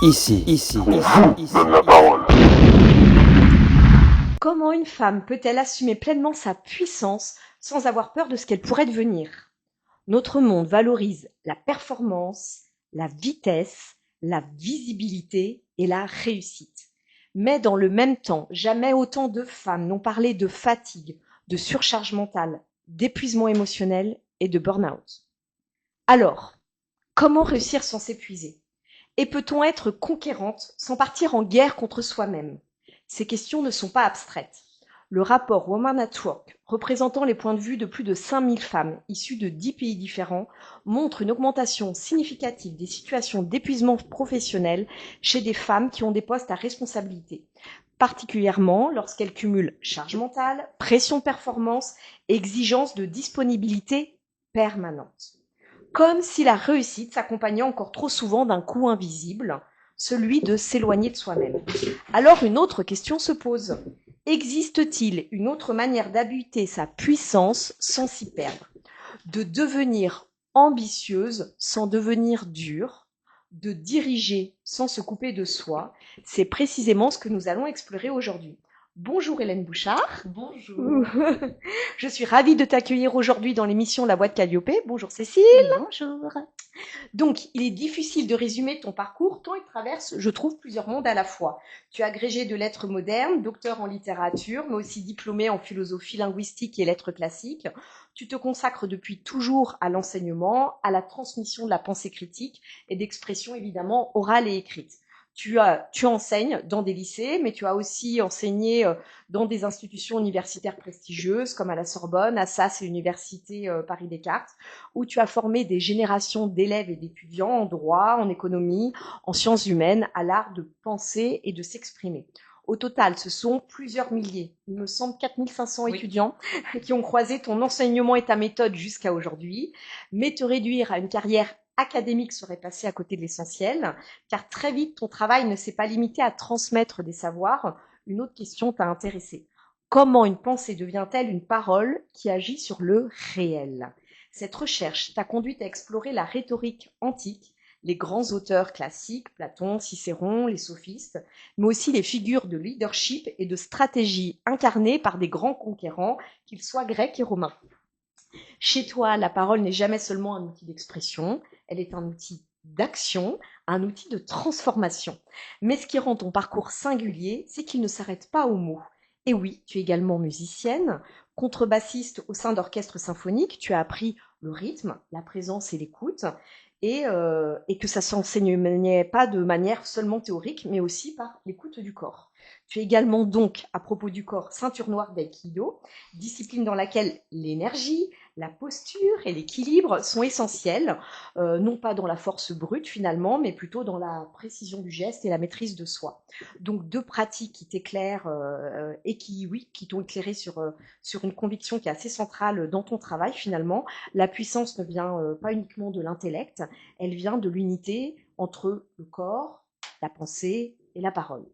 Ici. Donne la parole. Comment une femme peut-elle assumer pleinement sa puissance sans avoir peur de ce qu'elle pourrait devenir? Notre monde valorise la performance, la vitesse, la visibilité et la réussite. Mais dans le même temps, jamais autant de femmes n'ont parlé de fatigue, de surcharge mentale, d'épuisement émotionnel et de burn-out. Alors, comment réussir sans s'épuiser? Et peut-on être conquérante sans partir en guerre contre soi-même? Ces questions ne sont pas abstraites. Le rapport Women at Work, représentant les points de vue de plus de 5000 femmes issues de 10 pays différents, montre une augmentation significative des situations d'épuisement professionnel chez des femmes qui ont des postes à responsabilité, particulièrement lorsqu'elles cumulent charge mentale, pression de performance et exigence de disponibilité permanente. Comme si la réussite s'accompagnait encore trop souvent d'un coût invisible, celui de s'éloigner de soi-même. Alors une autre question se pose. Existe-t-il une autre manière d'habiter sa puissance sans s'y perdre? De devenir ambitieuse sans devenir dure, de diriger sans se couper de soi, c'est précisément ce que nous allons explorer aujourd'hui. Bonjour Hélène Bouchard. Bonjour. Je suis ravie de t'accueillir aujourd'hui dans l'émission La Voix de Calliope. Bonjour Cécile. Bonjour. Donc, il est difficile de résumer ton parcours tant il traverse, je trouve, plusieurs mondes à la fois. Tu es agrégé de lettres modernes, docteur en littérature, mais aussi diplômé en philosophie linguistique et lettres classiques. Tu te consacres depuis toujours à l'enseignement, à la transmission de la pensée critique et d'expression évidemment orale et écrite. Tu enseignes dans des lycées, mais tu as aussi enseigné dans des institutions universitaires prestigieuses comme à la Sorbonne, à SAS et l'Université Paris-Descartes, où tu as formé des générations d'élèves et d'étudiants en droit, en économie, en sciences humaines, à l'art de penser et de s'exprimer. Au total, ce sont plusieurs milliers, il me semble 4500 étudiants qui ont croisé ton enseignement et ta méthode jusqu'à aujourd'hui. Mais te réduire à une carrière académique serait passer à côté de l'essentiel, car très vite, ton travail ne s'est pas limité à transmettre des savoirs. Une autre question t'a intéressé. Comment une pensée devient-elle une parole qui agit sur le réel? Cette recherche t'a conduite à explorer la rhétorique antique, les grands auteurs classiques, Platon, Cicéron, les sophistes, mais aussi les figures de leadership et de stratégie incarnées par des grands conquérants, qu'ils soient grecs et romains. Chez toi, la parole n'est jamais seulement un outil d'expression, elle est un outil d'action, un outil de transformation. Mais ce qui rend ton parcours singulier, c'est qu'il ne s'arrête pas aux mots. Et oui, tu es également musicienne, contrebassiste au sein d'orchestres symphoniques, tu as appris le rythme, la présence et l'écoute, et que ça ne s'enseignait pas de manière seulement théorique, mais aussi par l'écoute du corps. Tu es également donc, à propos du corps, ceinture noire d'aïkido, discipline dans laquelle l'énergie, la posture et l'équilibre sont essentiels, non pas dans la force brute finalement, mais plutôt dans la précision du geste et la maîtrise de soi. Donc deux pratiques qui t'éclairent et qui t'ont éclairé sur une conviction qui est assez centrale dans ton travail finalement. La puissance ne vient pas uniquement de l'intellect, elle vient de l'unité entre le corps, la pensée et la parole.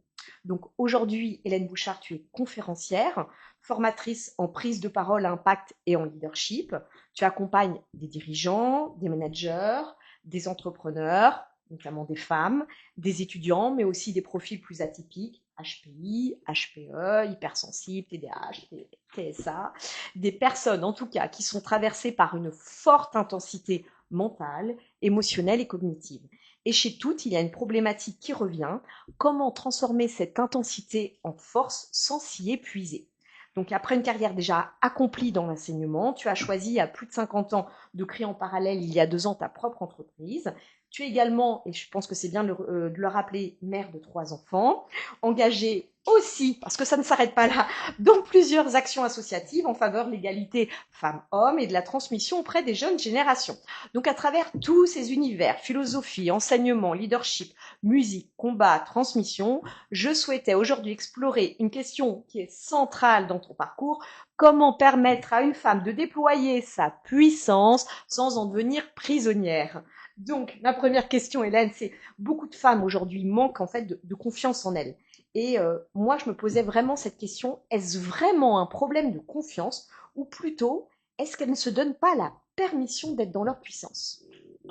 Donc aujourd'hui, Hélène Bouchard, tu es conférencière, formatrice en prise de parole à impact et en leadership. Tu accompagnes des dirigeants, des managers, des entrepreneurs, notamment des femmes, des étudiants, mais aussi des profils plus atypiques, HPI, HPE, hypersensibles, TDAH, TSA, des personnes en tout cas qui sont traversées par une forte intensité mentale, émotionnelle et cognitive. Et chez toutes, il y a une problématique qui revient, comment transformer cette intensité en force sans s'y épuiser. Donc après une carrière déjà accomplie dans l'enseignement, tu as choisi à plus de 50 ans de créer en parallèle, il y a 2 ans, ta propre entreprise. Tu es également, et je pense que c'est bien de le rappeler, mère de 3 enfants, engagée aussi, parce que ça ne s'arrête pas là, dans plusieurs actions associatives en faveur de l'égalité femmes-hommes et de la transmission auprès des jeunes générations. Donc à travers tous ces univers, philosophie, enseignement, leadership, musique, combat, transmission, je souhaitais aujourd'hui explorer une question qui est centrale dans ton parcours. Comment permettre à une femme de déployer sa puissance sans en devenir prisonnière? Donc, ma première question, Hélène, c'est beaucoup de femmes aujourd'hui manquent en fait de confiance en elles. Et moi, je me posais vraiment cette question, est-ce vraiment un problème de confiance ou plutôt, est-ce qu'elles ne se donnent pas la permission d'être dans leur puissance?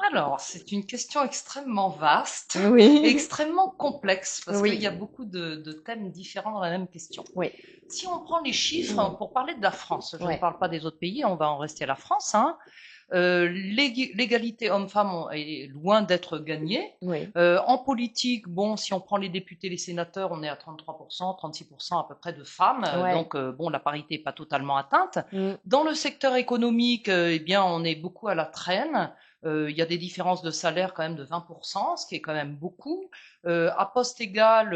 Alors, c'est une question extrêmement vaste et Oui, extrêmement complexe parce qu'il y oui, a beaucoup de thèmes différents dans la même question. oui, Si on prend les chiffres, mm, pour parler de la France, je ne ouais, parle pas des autres pays, on va en rester à la France, hein. L'égalité homme-femme est loin d'être gagnée. oui. En politique, bon, si on prend les députés, les sénateurs, on est à 33%, 36% à peu près de femmes. Ouais. Donc, bon, la parité n'est pas totalement atteinte. Mm. Dans le secteur économique, eh bien, on est beaucoup à la traîne. Il y a des différences de salaire quand même de 20%, ce qui est quand même beaucoup. À poste égal,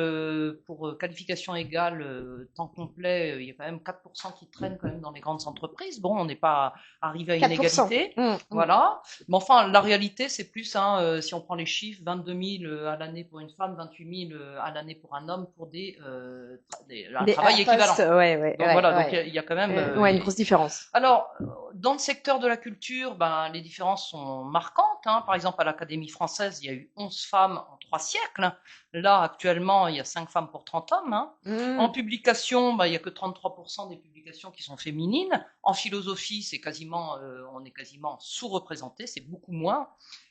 pour qualification égale, temps complet, il y a quand même 4% qui traînent quand même dans les grandes entreprises. Bon, on n'est pas arrivé à une 4%. égalité, Mm, mm. voilà. Mais enfin, la réalité, c'est plus, hein, si on prend les chiffres, 22 000 à l'année pour une femme, 28 000 à l'année pour un homme pour un Des à travail équivalent. poste, ouais, ouais, Donc ouais, voilà, donc ouais. il y a quand même. Ouais, une grosse différence. Alors, dans le secteur de la culture, ben, les différences sont marquantes, hein. Par exemple, à l'Académie française, il y a eu 11 femmes en 3 siècles. Là, actuellement, il y a 5 femmes pour 30 hommes, hein. En Mm. publication, ben, il y a que 33% des publications qui sont féminines. En philosophie, c'est quasiment, on est quasiment sous-représenté, c'est beaucoup moins.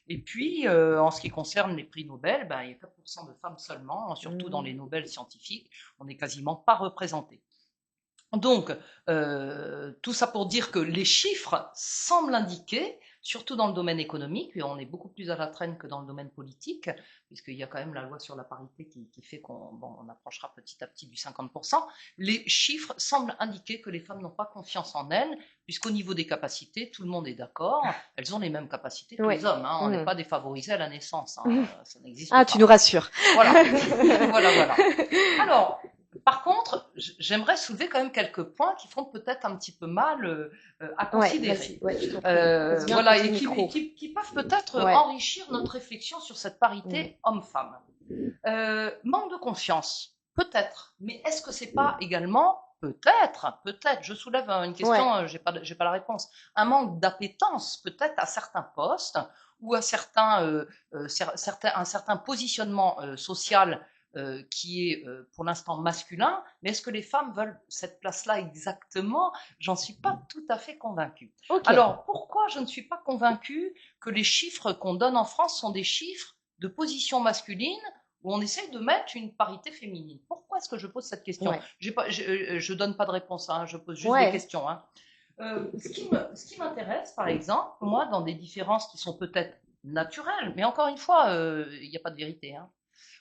Et puis, en ce qui concerne les prix Nobel, ben, il y a 4% de femmes seulement, surtout dans les Mm. Nobel scientifiques, on n'est quasiment pas représenté. Donc, tout ça pour dire que les chiffres semblent indiquer, surtout dans le domaine économique, et on est beaucoup plus à la traîne que dans le domaine politique, puisqu'il y a quand même la loi sur la parité qui fait qu'on approchera petit à petit du 50%. Les chiffres semblent indiquer que les femmes n'ont pas confiance en elles, puisqu'au niveau des capacités, tout le monde est d'accord, elles ont les mêmes capacités que les Ouais. hommes, hein. On n'est Mm. pas défavorisés à la naissance, hein. Ça n'existe Ah, tu nous pas. rassures. Voilà, voilà, voilà. Alors, par contre, j'aimerais soulever quand même quelques points qui font peut-être un petit peu mal à Ouais, considérer. vas-y, ouais, je t'en prie. Pose bien Voilà, contre et le micro. qui peuvent peut-être Ouais. enrichir notre réflexion sur cette Mm. parité homme-femme. Manque de confiance, peut-être, mais est-ce que c'est pas également, peut-être, je soulève une Ouais. question, j'ai pas la réponse, un manque d'appétence peut-être à certains postes ou à un certain positionnement social qui est pour l'instant masculin, mais est-ce que les femmes veulent cette place-là exactement? J'en suis pas tout à fait convaincue. Ok. Alors, pourquoi je ne suis pas convaincue que les chiffres qu'on donne en France sont des chiffres de position masculine où on essaye de mettre une parité féminine? Pourquoi est-ce que je pose cette question? Ouais. Je donne pas de réponse, hein, je pose juste des Ouais. questions, hein. Ce qui m'intéresse, par exemple, moi, dans des différences qui sont peut-être naturelles, mais encore une fois, il n'y a pas de vérité, hein.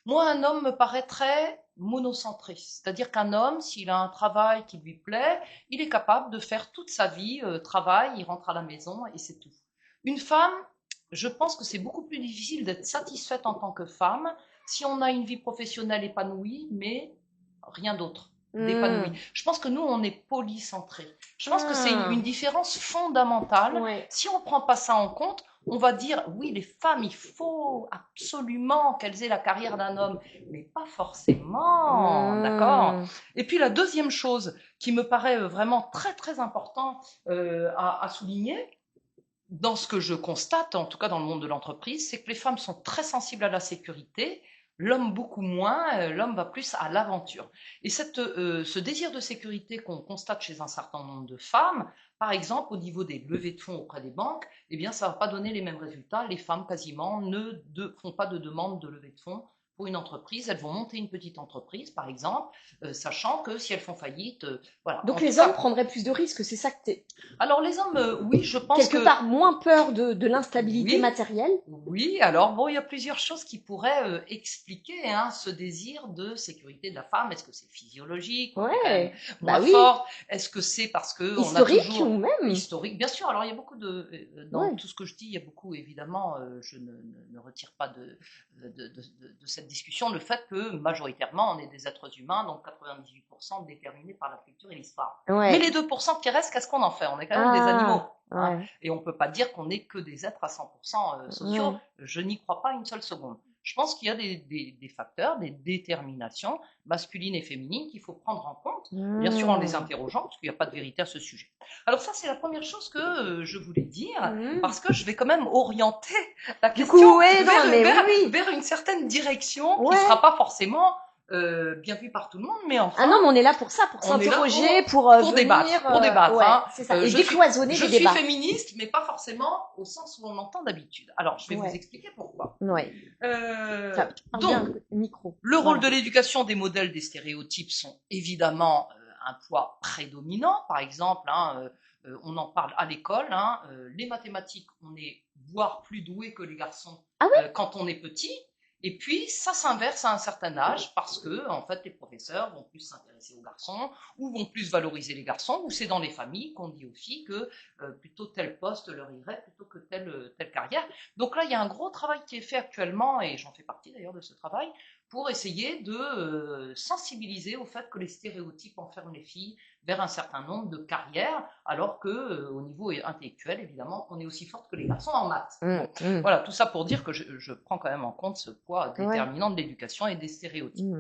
Moi, un homme me paraît très monocentré. C'est-à-dire qu'un homme, s'il a un travail qui lui plaît, il est capable de faire toute sa vie, travail, il rentre à la maison et c'est tout. Une femme, je pense que c'est beaucoup plus difficile d'être satisfaite en tant que femme si on a une vie professionnelle épanouie, mais rien d'autre d'épanoui. Mm. Je pense que nous, on est polycentré. Je pense que c'est Ah. une différence fondamentale. Ouais. Si on ne prend pas ça en compte, on va dire, oui, les femmes, il faut absolument qu'elles aient la carrière d'un homme, mais pas forcément, d'accord? Mm. Et puis la deuxième chose qui me paraît vraiment très très important à souligner, dans ce que je constate, en tout cas dans le monde de l'entreprise, c'est que les femmes sont très sensibles à la sécurité, l'homme beaucoup moins, l'homme va plus à l'aventure. Et ce désir de sécurité qu'on constate chez un certain nombre de femmes, par exemple au niveau des levées de fonds auprès des banques, eh bien ça ne va pas donner les mêmes résultats. Les femmes quasiment font pas de demande de levée de fonds pour une entreprise. Elles vont monter une petite entreprise, par exemple, sachant que si elles font faillite, voilà. Donc En tout les hommes cas, prendraient plus de risques, c'est ça que t'es. alors les hommes, oui, je pense Quelque que part moins peur de l'instabilité oui, matérielle. oui, alors bon, il y a plusieurs choses qui pourraient expliquer hein, ce désir de sécurité de la femme. Est-ce que c'est physiologique? On est quand même Ouais. Bah moins oui. forte. Est-ce que c'est parce que on a Historique ou toujours même. historique? Bien sûr. Alors il y a beaucoup dans Ouais. tout ce que je dis, il y a beaucoup évidemment. Je ne retire pas de cette discussion le fait que majoritairement on est des êtres humains, donc 98% déterminés par la culture et l'histoire. Mais Ouais. les 2% qui restent, qu'est-ce qu'on en fait? On est quand même des animaux. Ah. Hein, Ouais. et on ne peut pas dire qu'on n'est que des êtres à 100% sociaux. Ouais. Je n'y crois pas une seule seconde. Je pense qu'il y a des facteurs, des déterminations masculines et féminines qu'il faut prendre en compte, bien sûr en les Mm. interrogeant, parce qu'il n'y a pas de vérité à ce sujet. Alors ça, c'est la première chose que je voulais dire, Mm. parce que je vais quand même orienter la Du question coup, ouais, non, mais oui, oui. vers une certaine direction qui ne Ouais. sera pas forcément bien vu par tout le monde, mais enfin... Ah non, mais on est là pour ça, pour On est là s'interroger, pour pour venir... débattre, pour débattre. ouais, Hein. c'est ça. Et Je décloisonner suis les débats. féministe, mais pas forcément au sens où on l'entend d'habitude. Alors, je vais vous expliquer pourquoi. Ouais. Donc, micro. le rôle de l'éducation, des modèles, des stéréotypes sont évidemment un poids prédominant. Par exemple, hein, on en parle à l'école. Hein, les mathématiques, on est voire plus doué que les garçons quand on est petit. Et puis, ça s'inverse à un certain âge parce que, en fait, les professeurs vont plus s'intéresser aux garçons ou vont plus valoriser les garçons, ou c'est dans les familles qu'on dit aux filles que plutôt tel poste leur irait plutôt que telle carrière. Donc là, il y a un gros travail qui est fait actuellement, et j'en fais partie d'ailleurs de ce travail, pour essayer de sensibiliser au fait que les stéréotypes enferment les filles vers un certain nombre de carrières, alors que au niveau intellectuel, évidemment, on est aussi forte que les garçons en maths. Voilà, tout ça pour dire que je prends quand même en compte ce poids déterminant de l'éducation et des stéréotypes.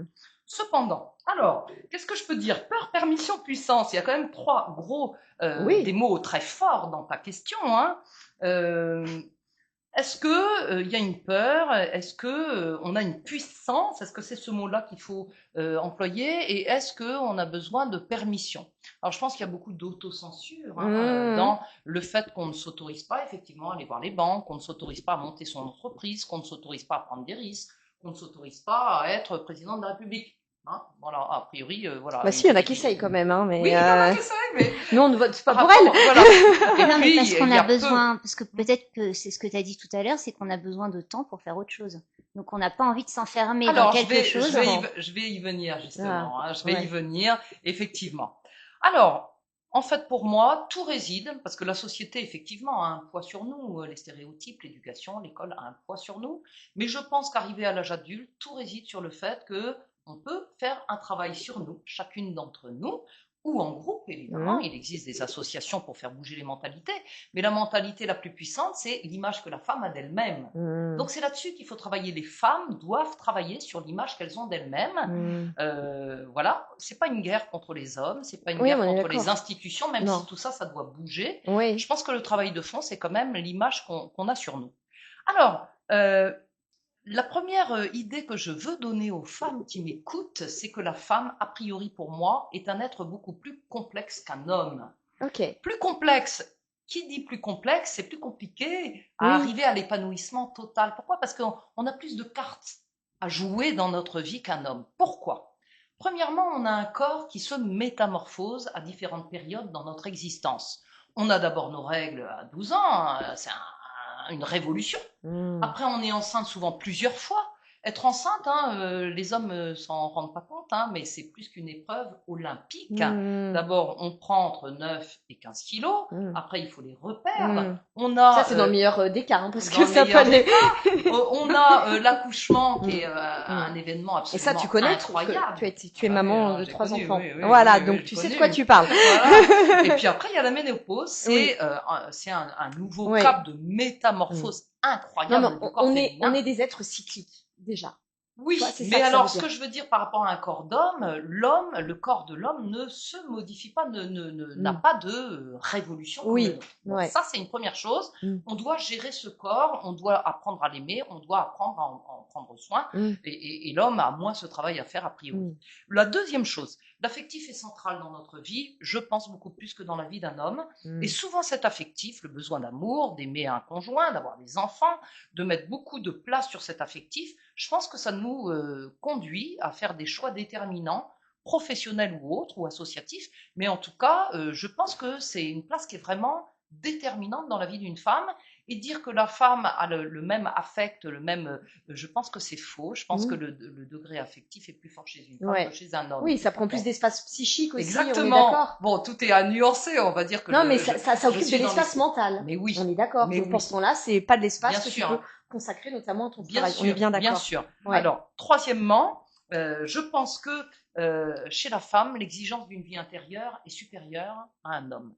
Cependant, alors, qu'est-ce que je peux dire? Peur, permission, puissance. Il y a quand même trois gros, des mots très forts dans ta question. Hein. Est-ce que y a une peur? Est-ce que on a une puissance? Est-ce que c'est ce mot-là qu'il faut employer? Et est-ce que on a besoin de permission? Alors, je pense qu'il y a beaucoup d'autocensure dans le fait qu'on ne s'autorise pas effectivement à aller voir les banques, qu'on ne s'autorise pas à monter son entreprise, qu'on ne s'autorise pas à prendre des risques, qu'on ne s'autorise pas à être président de la République. Hein, voilà, a priori, voilà. Bah si, il y en a qui essayent quand même, hein, mais... Oui, il y en a qui essayent, mais... Nous, on ne vote pas pour elle. Voilà. Et non, puis, mais parce qu'on il y a besoin, parce que peut-être que c'est ce que tu as dit tout à l'heure, c'est qu'on a besoin de temps pour faire autre chose. Donc, on n'a pas envie de s'enfermer dans quelque chose. Je vais y venir, justement. Hein, je vais y venir, effectivement. Alors, en fait, pour moi, tout réside, parce que la société, effectivement, a un poids sur nous, les stéréotypes, l'éducation, l'école a un poids sur nous, mais je pense qu'arrivé à l'âge adulte, tout réside sur le fait que on peut faire un travail sur nous, chacune d'entre nous, ou en groupe, évidemment. Il existe des associations pour faire bouger les mentalités, mais la mentalité la plus puissante, c'est l'image que la femme a d'elle-même. Donc c'est là-dessus qu'il faut travailler. Les femmes doivent travailler sur l'image qu'elles ont d'elles-mêmes. Voilà, c'est pas une guerre contre les hommes, c'est pas une guerre contre les institutions, même si tout ça, ça doit bouger. Je pense que le travail de fond, c'est quand même l'image qu'on a sur nous. Alors, la première idée que je veux donner aux femmes qui m'écoutent, c'est que la femme, a priori pour moi, est un être beaucoup plus complexe qu'un homme. Plus complexe. Qui dit plus complexe, c'est plus compliqué à arriver à l'épanouissement total. Pourquoi? Parce qu'on a plus de cartes à jouer dans notre vie qu'un homme. Pourquoi? Premièrement, on a un corps qui se métamorphose à différentes périodes dans notre existence. On a d'abord nos règles à 12 ans, c'est une révolution. Après, on est enceinte souvent plusieurs fois. Être enceinte, hein, les hommes s'en rendent pas compte, hein, mais c'est plus qu'une épreuve olympique. D'abord, on prend entre 9 et 15 kilos. Après, il faut les reperdre. On a, ça, c'est dans le meilleur des cas, hein, parce que ça peut aller... on a l'accouchement qui est un événement absolument incroyable. Et ça, tu connais, incroyable. Tu es maman de 3 enfants. Oui, voilà, donc tu sais de quoi tu parles. Voilà. Et puis après, il y a la ménopause. C'est un nouveau cap de métamorphose incroyable. Non, on est des êtres cycliques, déjà. Oui, mais alors ce que je veux dire par rapport à un corps d'homme, le corps de l'homme ne se modifie pas, n'a pas de révolution. Ça, c'est une première chose. On doit gérer ce corps, on doit apprendre à l'aimer, on doit apprendre à en prendre soin, et l'homme a moins ce travail à faire a priori. La deuxième chose, l'affectif est central dans notre vie, je pense beaucoup plus que dans la vie d'un homme, et souvent cet affectif, le besoin d'amour, d'aimer un conjoint, d'avoir des enfants, de mettre beaucoup de place sur cet affectif, je pense que ça nous conduit à faire des choix déterminants, professionnels ou autres, ou associatifs, mais en tout cas, je pense que c'est une place qui est vraiment déterminante dans la vie d'une femme, et dire que la femme a le même affect, je pense que c'est faux, je pense que le degré affectif est plus fort chez une femme que chez un homme. Oui, ça prend plus d'espace psychique aussi, exactement. On est d'accord. Bon, tout est à nuancer, on va dire que... Non, mais ça occupe de l'espace mental. Mais oui. On est d'accord, donc pour ce moment-là, c'est pas de l'espace que tu peux consacrer notamment à ton travail. On est bien d'accord. Bien sûr. Alors, troisièmement, je pense que chez la femme, l'exigence d'une vie intérieure est supérieure à un homme.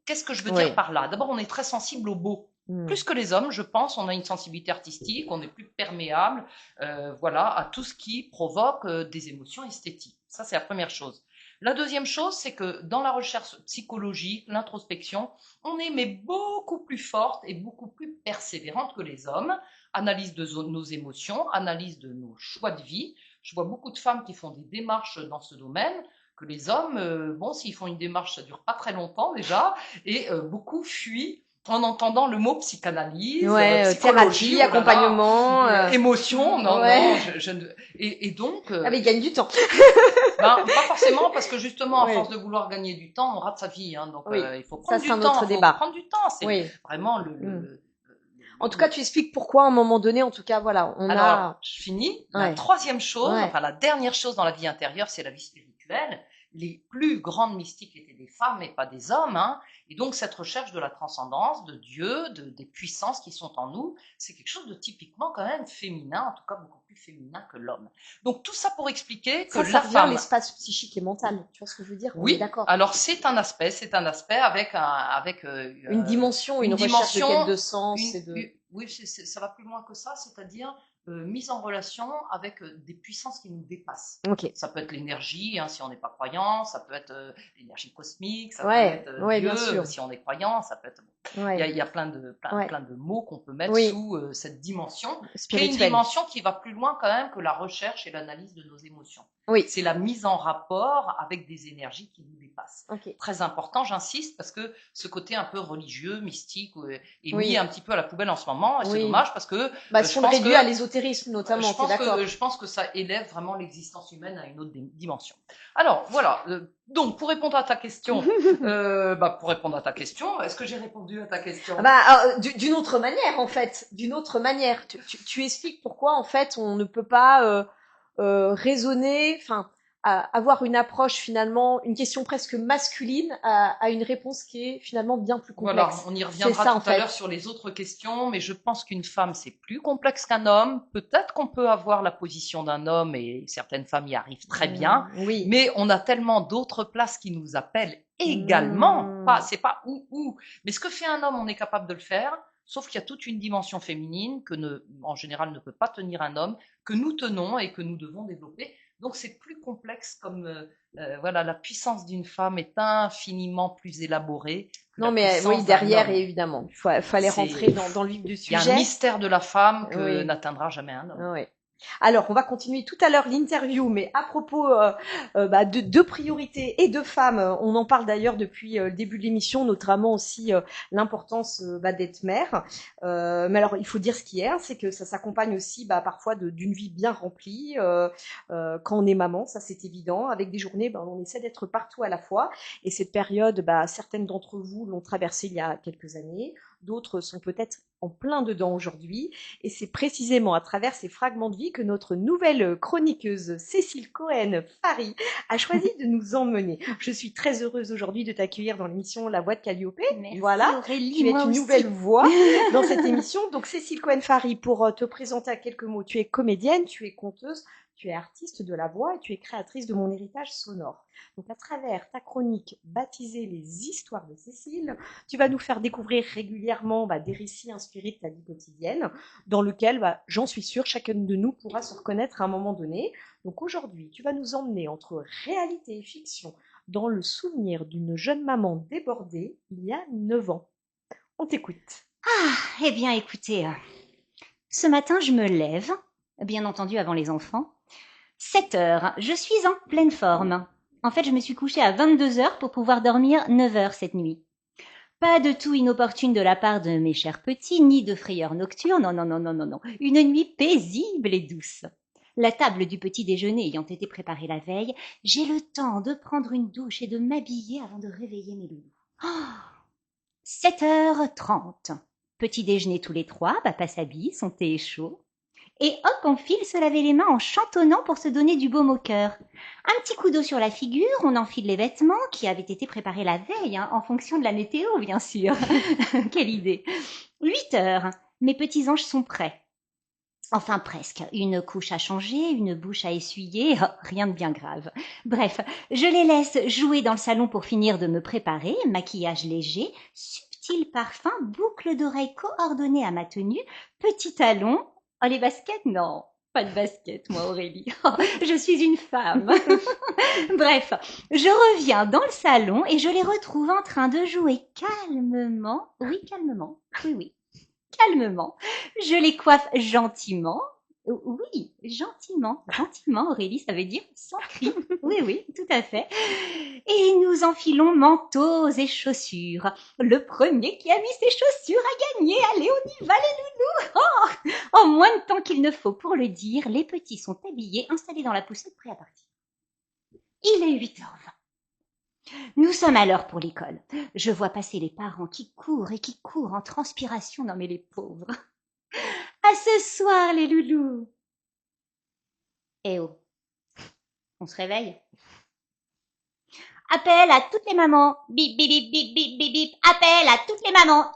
Qu'est-ce que je veux dire par là? D'abord, on est très sensible au beau. Plus que les hommes, je pense, on a une sensibilité artistique, on est plus perméable à tout ce qui provoque des émotions esthétiques. Ça, c'est la première chose. La deuxième chose, c'est que dans la recherche psychologique, l'introspection, on est mais beaucoup plus forte et beaucoup plus persévérante que les hommes. Analyse de nos émotions, analyse de nos choix de vie. Je vois beaucoup de femmes qui font des démarches dans ce domaine, que les hommes, bon, s'ils font une démarche, ça dure pas très longtemps déjà, et beaucoup fuient en entendant le mot psychanalyse, psychologie, thérapie, accompagnement, émotion, non, ouais. non, et donc, Ah mais il gagne du temps. ben, pas forcément, parce que justement, à Oui. force de vouloir gagner du temps, on rate sa vie, hein, donc Oui. il faut Ça, prendre c'est du un temps, autre faut débat. prendre du temps, c'est Oui. vraiment En tout cas, tu expliques pourquoi, à un moment donné, en tout cas, voilà, on Alors, a... je finis. Ouais. La troisième chose, Ouais. enfin la dernière chose dans la vie intérieure, c'est la vie spirituelle. Les plus grandes mystiques étaient des femmes et pas des hommes, hein. Et donc cette recherche de la transcendance, de Dieu, des puissances qui sont en nous, c'est quelque chose de typiquement quand même féminin, en tout cas beaucoup plus féminin que l'homme. Donc tout ça pour expliquer que Ça la revient à femme, l'espace psychique et mental. Tu vois ce que je veux dire? On est oui, d'accord. alors c'est un aspect avec Une dimension, une recherche de quête de sens et de... oui, ça va plus loin que ça, c'est-à-dire mise en relation avec des puissances qui nous dépassent. Ok. Ça peut être l'énergie, hein, si on n'est pas croyant, ça peut être l'énergie cosmique, ça Ouais, peut être ouais, Dieu, bien sûr. si on est croyant, ça peut être... Ouais. Il y a plein de mots qu'on peut mettre Oui. sous cette dimension, qui est une Spirituel. dimension qui va plus loin quand même que la recherche et l'analyse de nos émotions. Oui. C'est la mise en rapport avec des énergies qui nous dépassent. Ok. Très important, j'insiste, parce que ce côté un peu religieux, mystique, est Oui. mis un petit peu à la poubelle en ce moment, et c'est Oui. dommage parce que Bah, je si on pense réduit que à l'ésotérisme notamment, t'es d'accord? je pense que ça élève vraiment l'existence humaine à une autre dimension. Alors voilà. Donc pour répondre à ta question, est-ce que j'ai répondu à ta question? D'une autre manière, en fait. D'une autre manière. Tu expliques pourquoi, en fait, on ne peut pas raisonner, enfin, avoir une approche finalement, une question presque masculine à une réponse qui est finalement bien plus complexe. Voilà, on y reviendra ça, en tout à fait. l'heure sur les autres questions, mais je pense qu'une femme, c'est plus complexe qu'un homme. Peut-être qu'on peut avoir la position d'un homme, et certaines femmes y arrivent très bien, Oui. mais on a tellement d'autres places qui nous appellent également. C'est pas ou. Mais ce que fait un homme, on est capable de le faire, sauf qu'il y a toute une dimension féminine en général, ne peut pas tenir un homme, que nous tenons et que nous devons développer. Donc c'est plus complexe comme voilà, la puissance d'une femme est infiniment plus élaborée. Non, mais oui, derrière, évidemment, il fallait rentrer dans le vif du sujet. Il y a un mystère de la femme que Oui. n'atteindra jamais un homme. Oui. Alors, on va continuer tout à l'heure l'interview, mais à propos de priorités et de femmes, on en parle d'ailleurs depuis le début de l'émission, notamment aussi l'importance d'être mère. Mais alors, il faut dire ce qui est, hein, c'est que ça s'accompagne aussi parfois d'une vie bien remplie quand on est maman, ça c'est évident. Avec des journées, on essaie d'être partout à la fois. Et cette période, certaines d'entre vous l'ont traversée il y a quelques années. D'autres sont peut-être en plein dedans aujourd'hui. Et c'est précisément à travers ces fragments de vie que notre nouvelle chroniqueuse Cécile Cohen-Fary a choisi de nous emmener. Je suis très heureuse aujourd'hui de t'accueillir dans l'émission La Voix de Calliope. Merci voilà, Aurélie, tu es moi une aussi. nouvelle voix dans cette émission. Donc Cécile Cohen-Fary, pour te présenter à quelques mots, tu es comédienne, tu es conteuse, tu es artiste de la voix et tu es créatrice de Mon héritage sonore. Donc à travers ta chronique baptisée Les histoires de Cécile, tu vas nous faire découvrir régulièrement des récits inspirés de ta vie quotidienne, dans lequel, j'en suis sûre, chacune de nous pourra se reconnaître à un moment donné. Donc aujourd'hui, tu vas nous emmener entre réalité et fiction dans le souvenir d'une jeune maman débordée il y a 9 ans. On t'écoute. Eh bien, écoutez, ce matin, je me lève, bien entendu avant les enfants. 7 heures, je suis en pleine forme. En fait, je me suis couchée à 22 heures pour pouvoir dormir 9 heures cette nuit. Pas de tout inopportune de la part de mes chers petits, ni de frayeur nocturne, non. Une nuit paisible et douce. La table du petit déjeuner ayant été préparée la veille, j'ai le temps de prendre une douche et de m'habiller avant de réveiller mes loulous. 7h30. Petit déjeuner tous les trois, papa s'habille, son thé est chaud. Et hop, on file se laver les mains en chantonnant pour se donner du baume au cœur. Un petit coup d'eau sur la figure, on enfile les vêtements qui avaient été préparés la veille, en fonction de la météo, bien sûr. Quelle idée. 8h, mes petits anges sont prêts. Enfin presque, une couche à changer, une bouche à essuyer, rien de bien grave. Bref, je les laisse jouer dans le salon pour finir de me préparer, maquillage léger, subtil parfum, boucle d'oreilles coordonnées à ma tenue, petit talon. Oh, les baskets, non, Pas de basket, moi, Aurélie. Oh, je suis une femme. Bref, je reviens dans le salon et je les retrouve en train de jouer calmement. Oui, calmement. Oui, calmement. Je les coiffe gentiment. Oui, gentiment. Gentiment, Aurélie, ça veut dire sans cri. Oui, tout à fait. Et nous enfilons manteaux et chaussures. Le premier qui a mis ses chaussures a gagné. Allez, on y va, les loulous. Oh, en moins de temps qu'il ne faut pour le dire, les petits sont habillés, installés dans la poussette, prêts à partir. Il est 8h20. Nous sommes à l'heure pour l'école. Je vois passer les parents qui courent en transpiration. Non mais les pauvres. À ce soir, les loulous. Eh oh, on se réveille? Appel à toutes les mamans. Bip, bip, bip, bip, bip, bip, bip. Appel à toutes les mamans.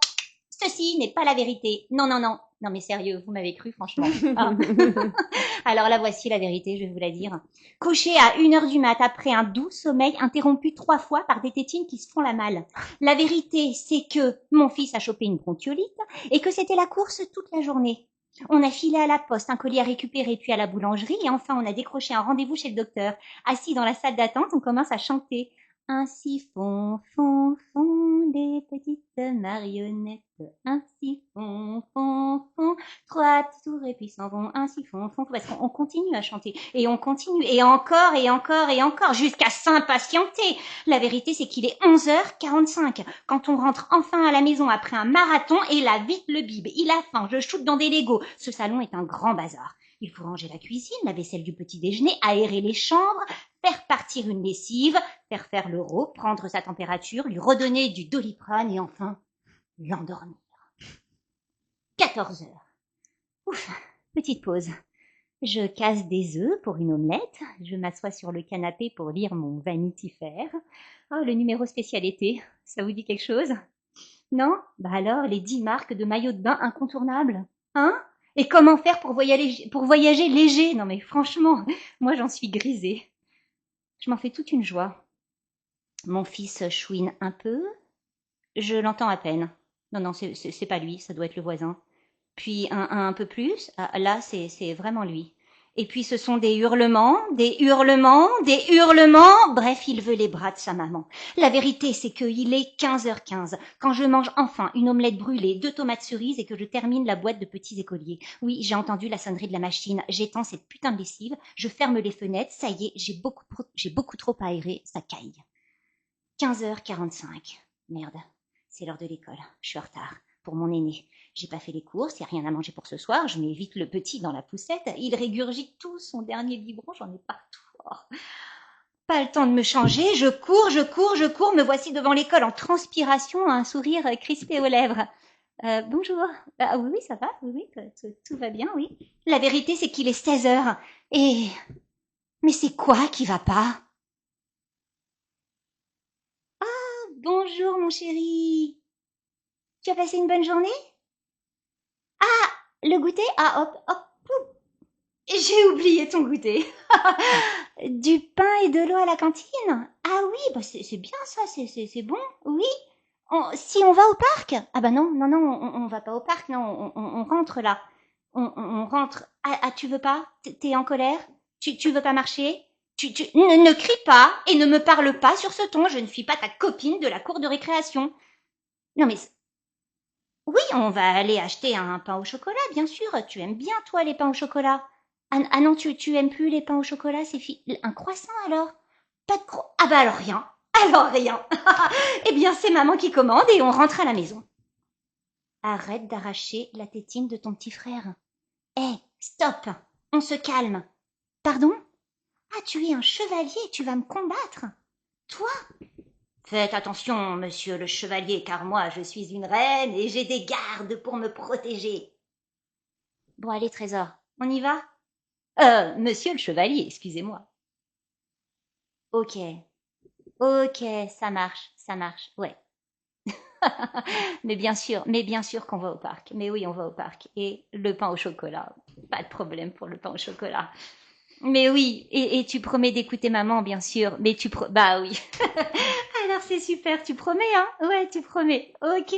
Ceci n'est pas la vérité. Non. Non mais sérieux, vous m'avez cru, franchement. Ah. Alors là, voici la vérité, je vais vous la dire. Couché à 1h du mat après un doux sommeil interrompu 3 fois par des tétines qui se font la malle. La vérité, c'est que mon fils a chopé une bronchiolite et que c'était la course toute la journée. On a filé à la poste un colis à récupérer, puis à la boulangerie, et enfin on a décroché un rendez-vous chez le docteur. Assis dans la salle d'attente, on commence à chanter. Ainsi font les petites marionnettes. Ainsi font, 3 tours et puis s'en vont. Ainsi font, parce qu'on continue à chanter. Et on continue, et encore, jusqu'à s'impatienter. La vérité, c'est qu'il est 11h45. Quand on rentre enfin à la maison après un marathon, et là, vite le bib. Il a faim, je shoote dans des Legos. Ce salon est un grand bazar. Il faut ranger la cuisine, la vaisselle du petit déjeuner, aérer les chambres, faire partir une lessive, faire l'euro, prendre sa température, lui redonner du Doliprane et enfin l'endormir. 14h. Ouf, petite pause. Je casse des œufs pour une omelette. Je m'assois sur le canapé pour lire mon Vanity Fair. Oh, le numéro spécialité, ça vous dit quelque chose? Non? Bah alors, les 10 marques de maillots de bain incontournables. Hein? Et comment faire pour voyager léger? Non mais franchement, moi j'en suis grisée. Je m'en fais toute une joie. Mon fils chouine un peu. Je l'entends à peine. Non, c'est pas lui, ça doit être le voisin. Puis un peu plus. Ah, là, c'est vraiment lui. Et puis ce sont des hurlements. Bref, il veut les bras de sa maman. La vérité, c'est qu'il est 15h15 quand je mange enfin une omelette brûlée, 2 tomates cerises et que je termine la boîte de petits écoliers. Oui, j'ai entendu la sonnerie de la machine. J'étends cette putain de lessive, je ferme les fenêtres, ça y est, j'ai beaucoup trop aéré, ça caille. 15h45. Merde, c'est l'heure de l'école. Je suis en retard. Pour mon aîné. J'ai pas fait les courses, y a rien à manger pour ce soir, je mets vite le petit dans la poussette, il régurgite tout son dernier biberon, j'en ai partout. Oh. Pas le temps de me changer, je cours, me voici devant l'école en transpiration, un sourire crispé aux lèvres. Bonjour. Oui, ça va, oui, tout va bien, oui. La vérité, c'est qu'il est 16h. Et... Mais c'est quoi qui va pas? Ah, bonjour mon chéri. Tu as passé une bonne journée? Ah, le goûter? Ah, hop. J'ai oublié ton goûter. Du pain et de l'eau à la cantine? Ah oui, bah c'est bien ça, c'est bon, oui. Si on va au parc? Ah bah non, on va pas au parc, non, on rentre là. On rentre. Ah, tu veux pas? T'es en colère? Tu veux pas marcher? Ne crie pas et ne me parle pas sur ce ton, je ne suis pas ta copine de la cour de récréation. Non mais... Oui, on va aller acheter un pain au chocolat, bien sûr. Tu aimes bien, toi, les pains au chocolat. Ah non, tu aimes plus les pains au chocolat, c'est un croissant, alors? Pas de Ah bah alors rien. Eh bien, c'est maman qui commande et on rentre à la maison. Arrête d'arracher la tétine de ton petit frère. Stop. On se calme. Pardon? Ah, tu es un chevalier, tu vas me combattre? Toi? Faites attention, monsieur le chevalier, car moi je suis une reine et j'ai des gardes pour me protéger. Bon, allez, Trésor, on y va? Monsieur le chevalier, excusez-moi. Ok, ça marche, ouais. mais bien sûr qu'on va au parc. Mais oui, on va au parc. Et le pain au chocolat, pas de problème pour le pain au chocolat. Mais oui, et tu promets d'écouter maman, bien sûr. Mais bah oui. Alors c'est super, tu promets, hein? Ouais, tu promets. Ok.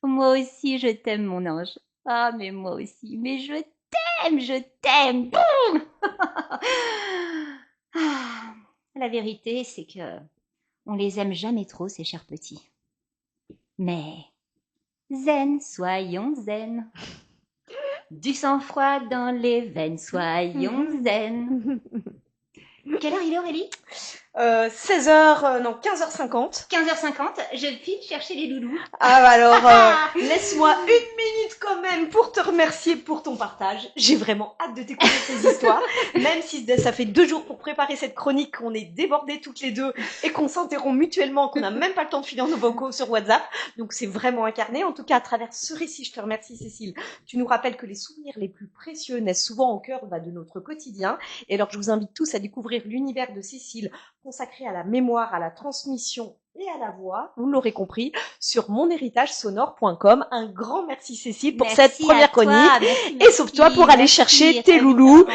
Moi aussi, je t'aime, mon ange. Ah, mais moi aussi. Mais je t'aime, je t'aime. Boum. Ah, la vérité, c'est que on les aime jamais trop, ces chers petits. Mais zen, soyons zen. Du sang-froid dans les veines, soyons zen. Quelle heure il est, Aurélie? 16h, non, 15h50. 15h50, je file chercher les loulous. Ah, alors, laisse-moi une minute quand même pour te remercier pour ton partage. J'ai vraiment hâte de t'écouter ces histoires. Même si ça fait 2 jours pour préparer cette chronique, qu'on est débordés toutes les deux et qu'on s'interrompt mutuellement, qu'on n'a même pas le temps de finir nos vocaux sur WhatsApp. Donc, c'est vraiment incarné. En tout cas, à travers ce récit, je te remercie, Cécile. Tu nous rappelles que les souvenirs les plus précieux naissent souvent au cœur de notre quotidien. Et alors, je vous invite tous à découvrir l'univers de Cécile, consacré à la mémoire, à la transmission et à la voix, vous l'aurez compris, sur monhéritagesonore.com. Un grand merci Cécile pour cette première chronique. Et sauve-toi pour aller chercher tes loulous.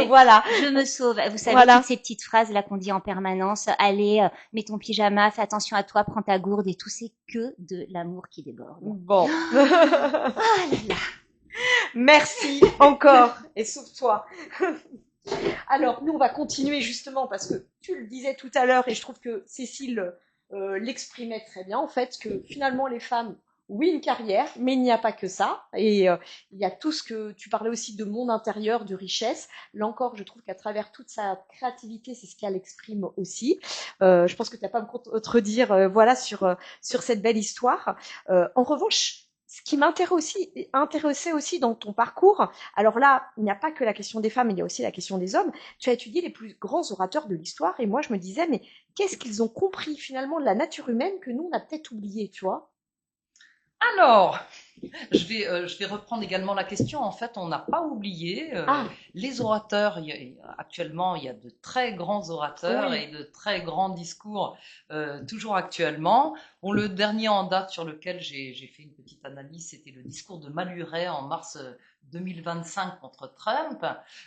Voilà. Je me sauve. Vous savez, Voilà. toutes ces petites phrases là qu'on dit en permanence. Allez, mets ton pyjama, fais attention à toi, prends ta gourde et tout, c'est que de l'amour qui déborde. Bon. Oh là là. Merci encore et sauve-toi. Alors, nous, on va continuer justement parce que tu le disais tout à l'heure et je trouve que Cécile l'exprimait très bien, en fait, que finalement, les femmes, oui, une carrière, mais il n'y a pas que ça. Et il y a tout ce que tu parlais aussi de monde intérieur, de richesse. Là encore, je trouve qu'à travers toute sa créativité, c'est ce qu'elle exprime aussi. Je pense que tu n'as pas à me contredire voilà, sur cette belle histoire. En revanche, ce qui m'intéressait aussi dans ton parcours, alors là, il n'y a pas que la question des femmes, il y a aussi la question des hommes. Tu as étudié les plus grands orateurs de l'histoire et moi, je me disais, mais qu'est-ce qu'ils ont compris finalement de la nature humaine que nous, on a peut-être oublié, tu vois? Alors, je vais reprendre également la question. En fait, on n'a pas oublié les orateurs. Actuellement, il y a de très grands orateurs Oui. et de très grands discours toujours actuellement. Bon, le dernier en date sur lequel j'ai fait une petite analyse, c'était le discours de Maluret en mars 2025 contre Trump.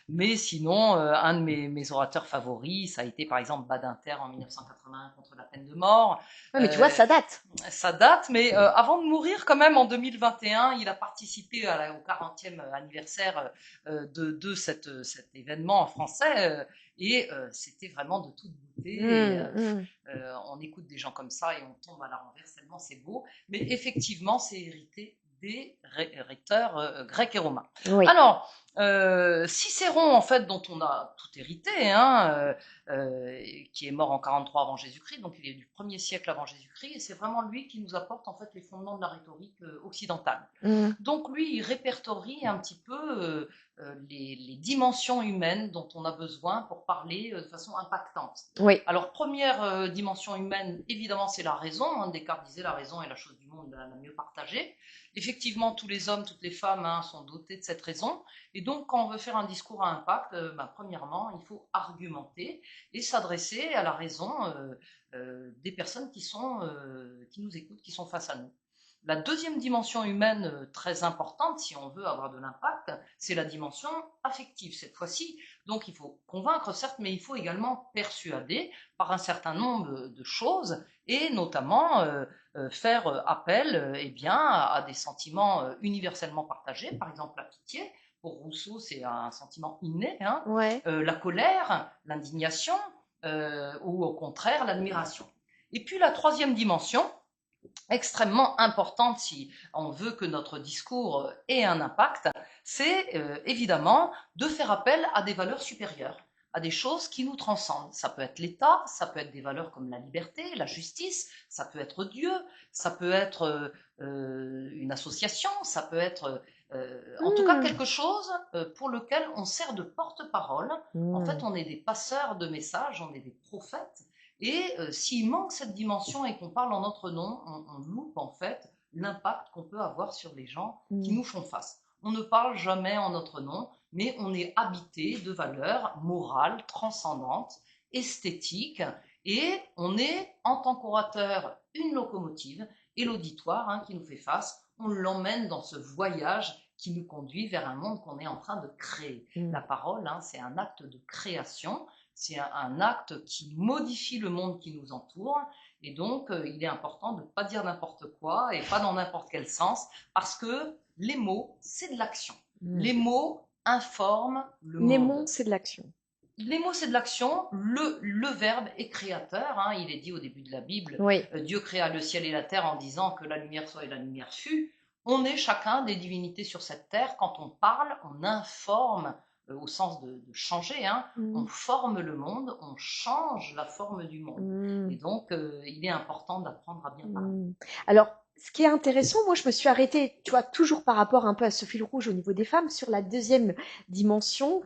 Mais sinon, un de mes orateurs favoris, ça a été par exemple Badinter en 1981 contre la peine de mort. Ouais, mais tu vois, ça date. Ça date, mais avant de mourir, quand même, en 2021, il a participé au 40e anniversaire de cet événement français et c'était vraiment de toute beauté. On écoute des gens comme ça et on tombe à la renverse tellement c'est beau. Mais effectivement, c'est hérité des recteurs grecs et romains. Oui. Alors, Cicéron, en fait, dont on a tout hérité, qui est mort en 43 avant Jésus-Christ, donc il est du 1er siècle avant Jésus-Christ, et c'est vraiment lui qui nous apporte en fait les fondements de la rhétorique occidentale. Donc lui, il répertorie un petit peu les dimensions humaines dont on a besoin pour parler de façon impactante. Oui. Alors, première dimension humaine, évidemment, c'est la raison. Descartes disait la raison est la chose du monde la mieux partagée. Effectivement, tous les hommes, toutes les femmes sont dotés de cette raison. Et donc, quand on veut faire un discours à impact, premièrement, il faut argumenter et s'adresser à la raison des personnes qui nous écoutent, qui sont face à nous. La deuxième dimension humaine très importante, si on veut avoir de l'impact, c'est la dimension affective cette fois-ci. Donc il faut convaincre, certes, mais il faut également persuader par un certain nombre de choses et notamment faire appel à des sentiments universellement partagés, par exemple la pitié. Pour Rousseau, c'est un sentiment inné, Ouais. La colère, l'indignation ou au contraire l'admiration. Et puis la troisième dimension, extrêmement importante si on veut que notre discours ait un impact, c'est évidemment de faire appel à des valeurs supérieures, à des choses qui nous transcendent. Ça peut être l'État, ça peut être des valeurs comme la liberté, la justice, ça peut être Dieu, ça peut être une association, ça peut être en tout cas quelque chose pour lequel on sert de porte-parole. En fait, on est des passeurs de messages, on est des prophètes. Et s'il manque cette dimension et qu'on parle en notre nom, on loupe en fait l'impact qu'on peut avoir sur les gens qui nous font face. On ne parle jamais en notre nom, mais on est habité de valeurs morales, transcendantes, esthétiques, et on est, en tant qu'orateur, une locomotive, et l'auditoire qui nous fait face, on l'emmène dans ce voyage qui nous conduit vers un monde qu'on est en train de créer. La parole, c'est un acte de création. C'est un acte qui modifie le monde qui nous entoure et donc il est important de ne pas dire n'importe quoi et pas dans n'importe quel sens parce que les mots, c'est de l'action. Les mots informent le Les monde. mots, c'est de l'action. Les mots, c'est de l'action. Le verbe est créateur. Hein. Il est dit au début de la Bible, Oui. Dieu créa le ciel et la terre en disant que la lumière soit et la lumière fut. On est chacun des divinités sur cette terre. Quand on parle, on informe, au sens de changer. Hein. On forme le monde, on change la forme du monde. Et donc, il est important d'apprendre à bien parler. Alors, ce qui est intéressant, moi, je me suis arrêtée, tu vois, toujours par rapport un peu à ce fil rouge au niveau des femmes, sur la deuxième dimension,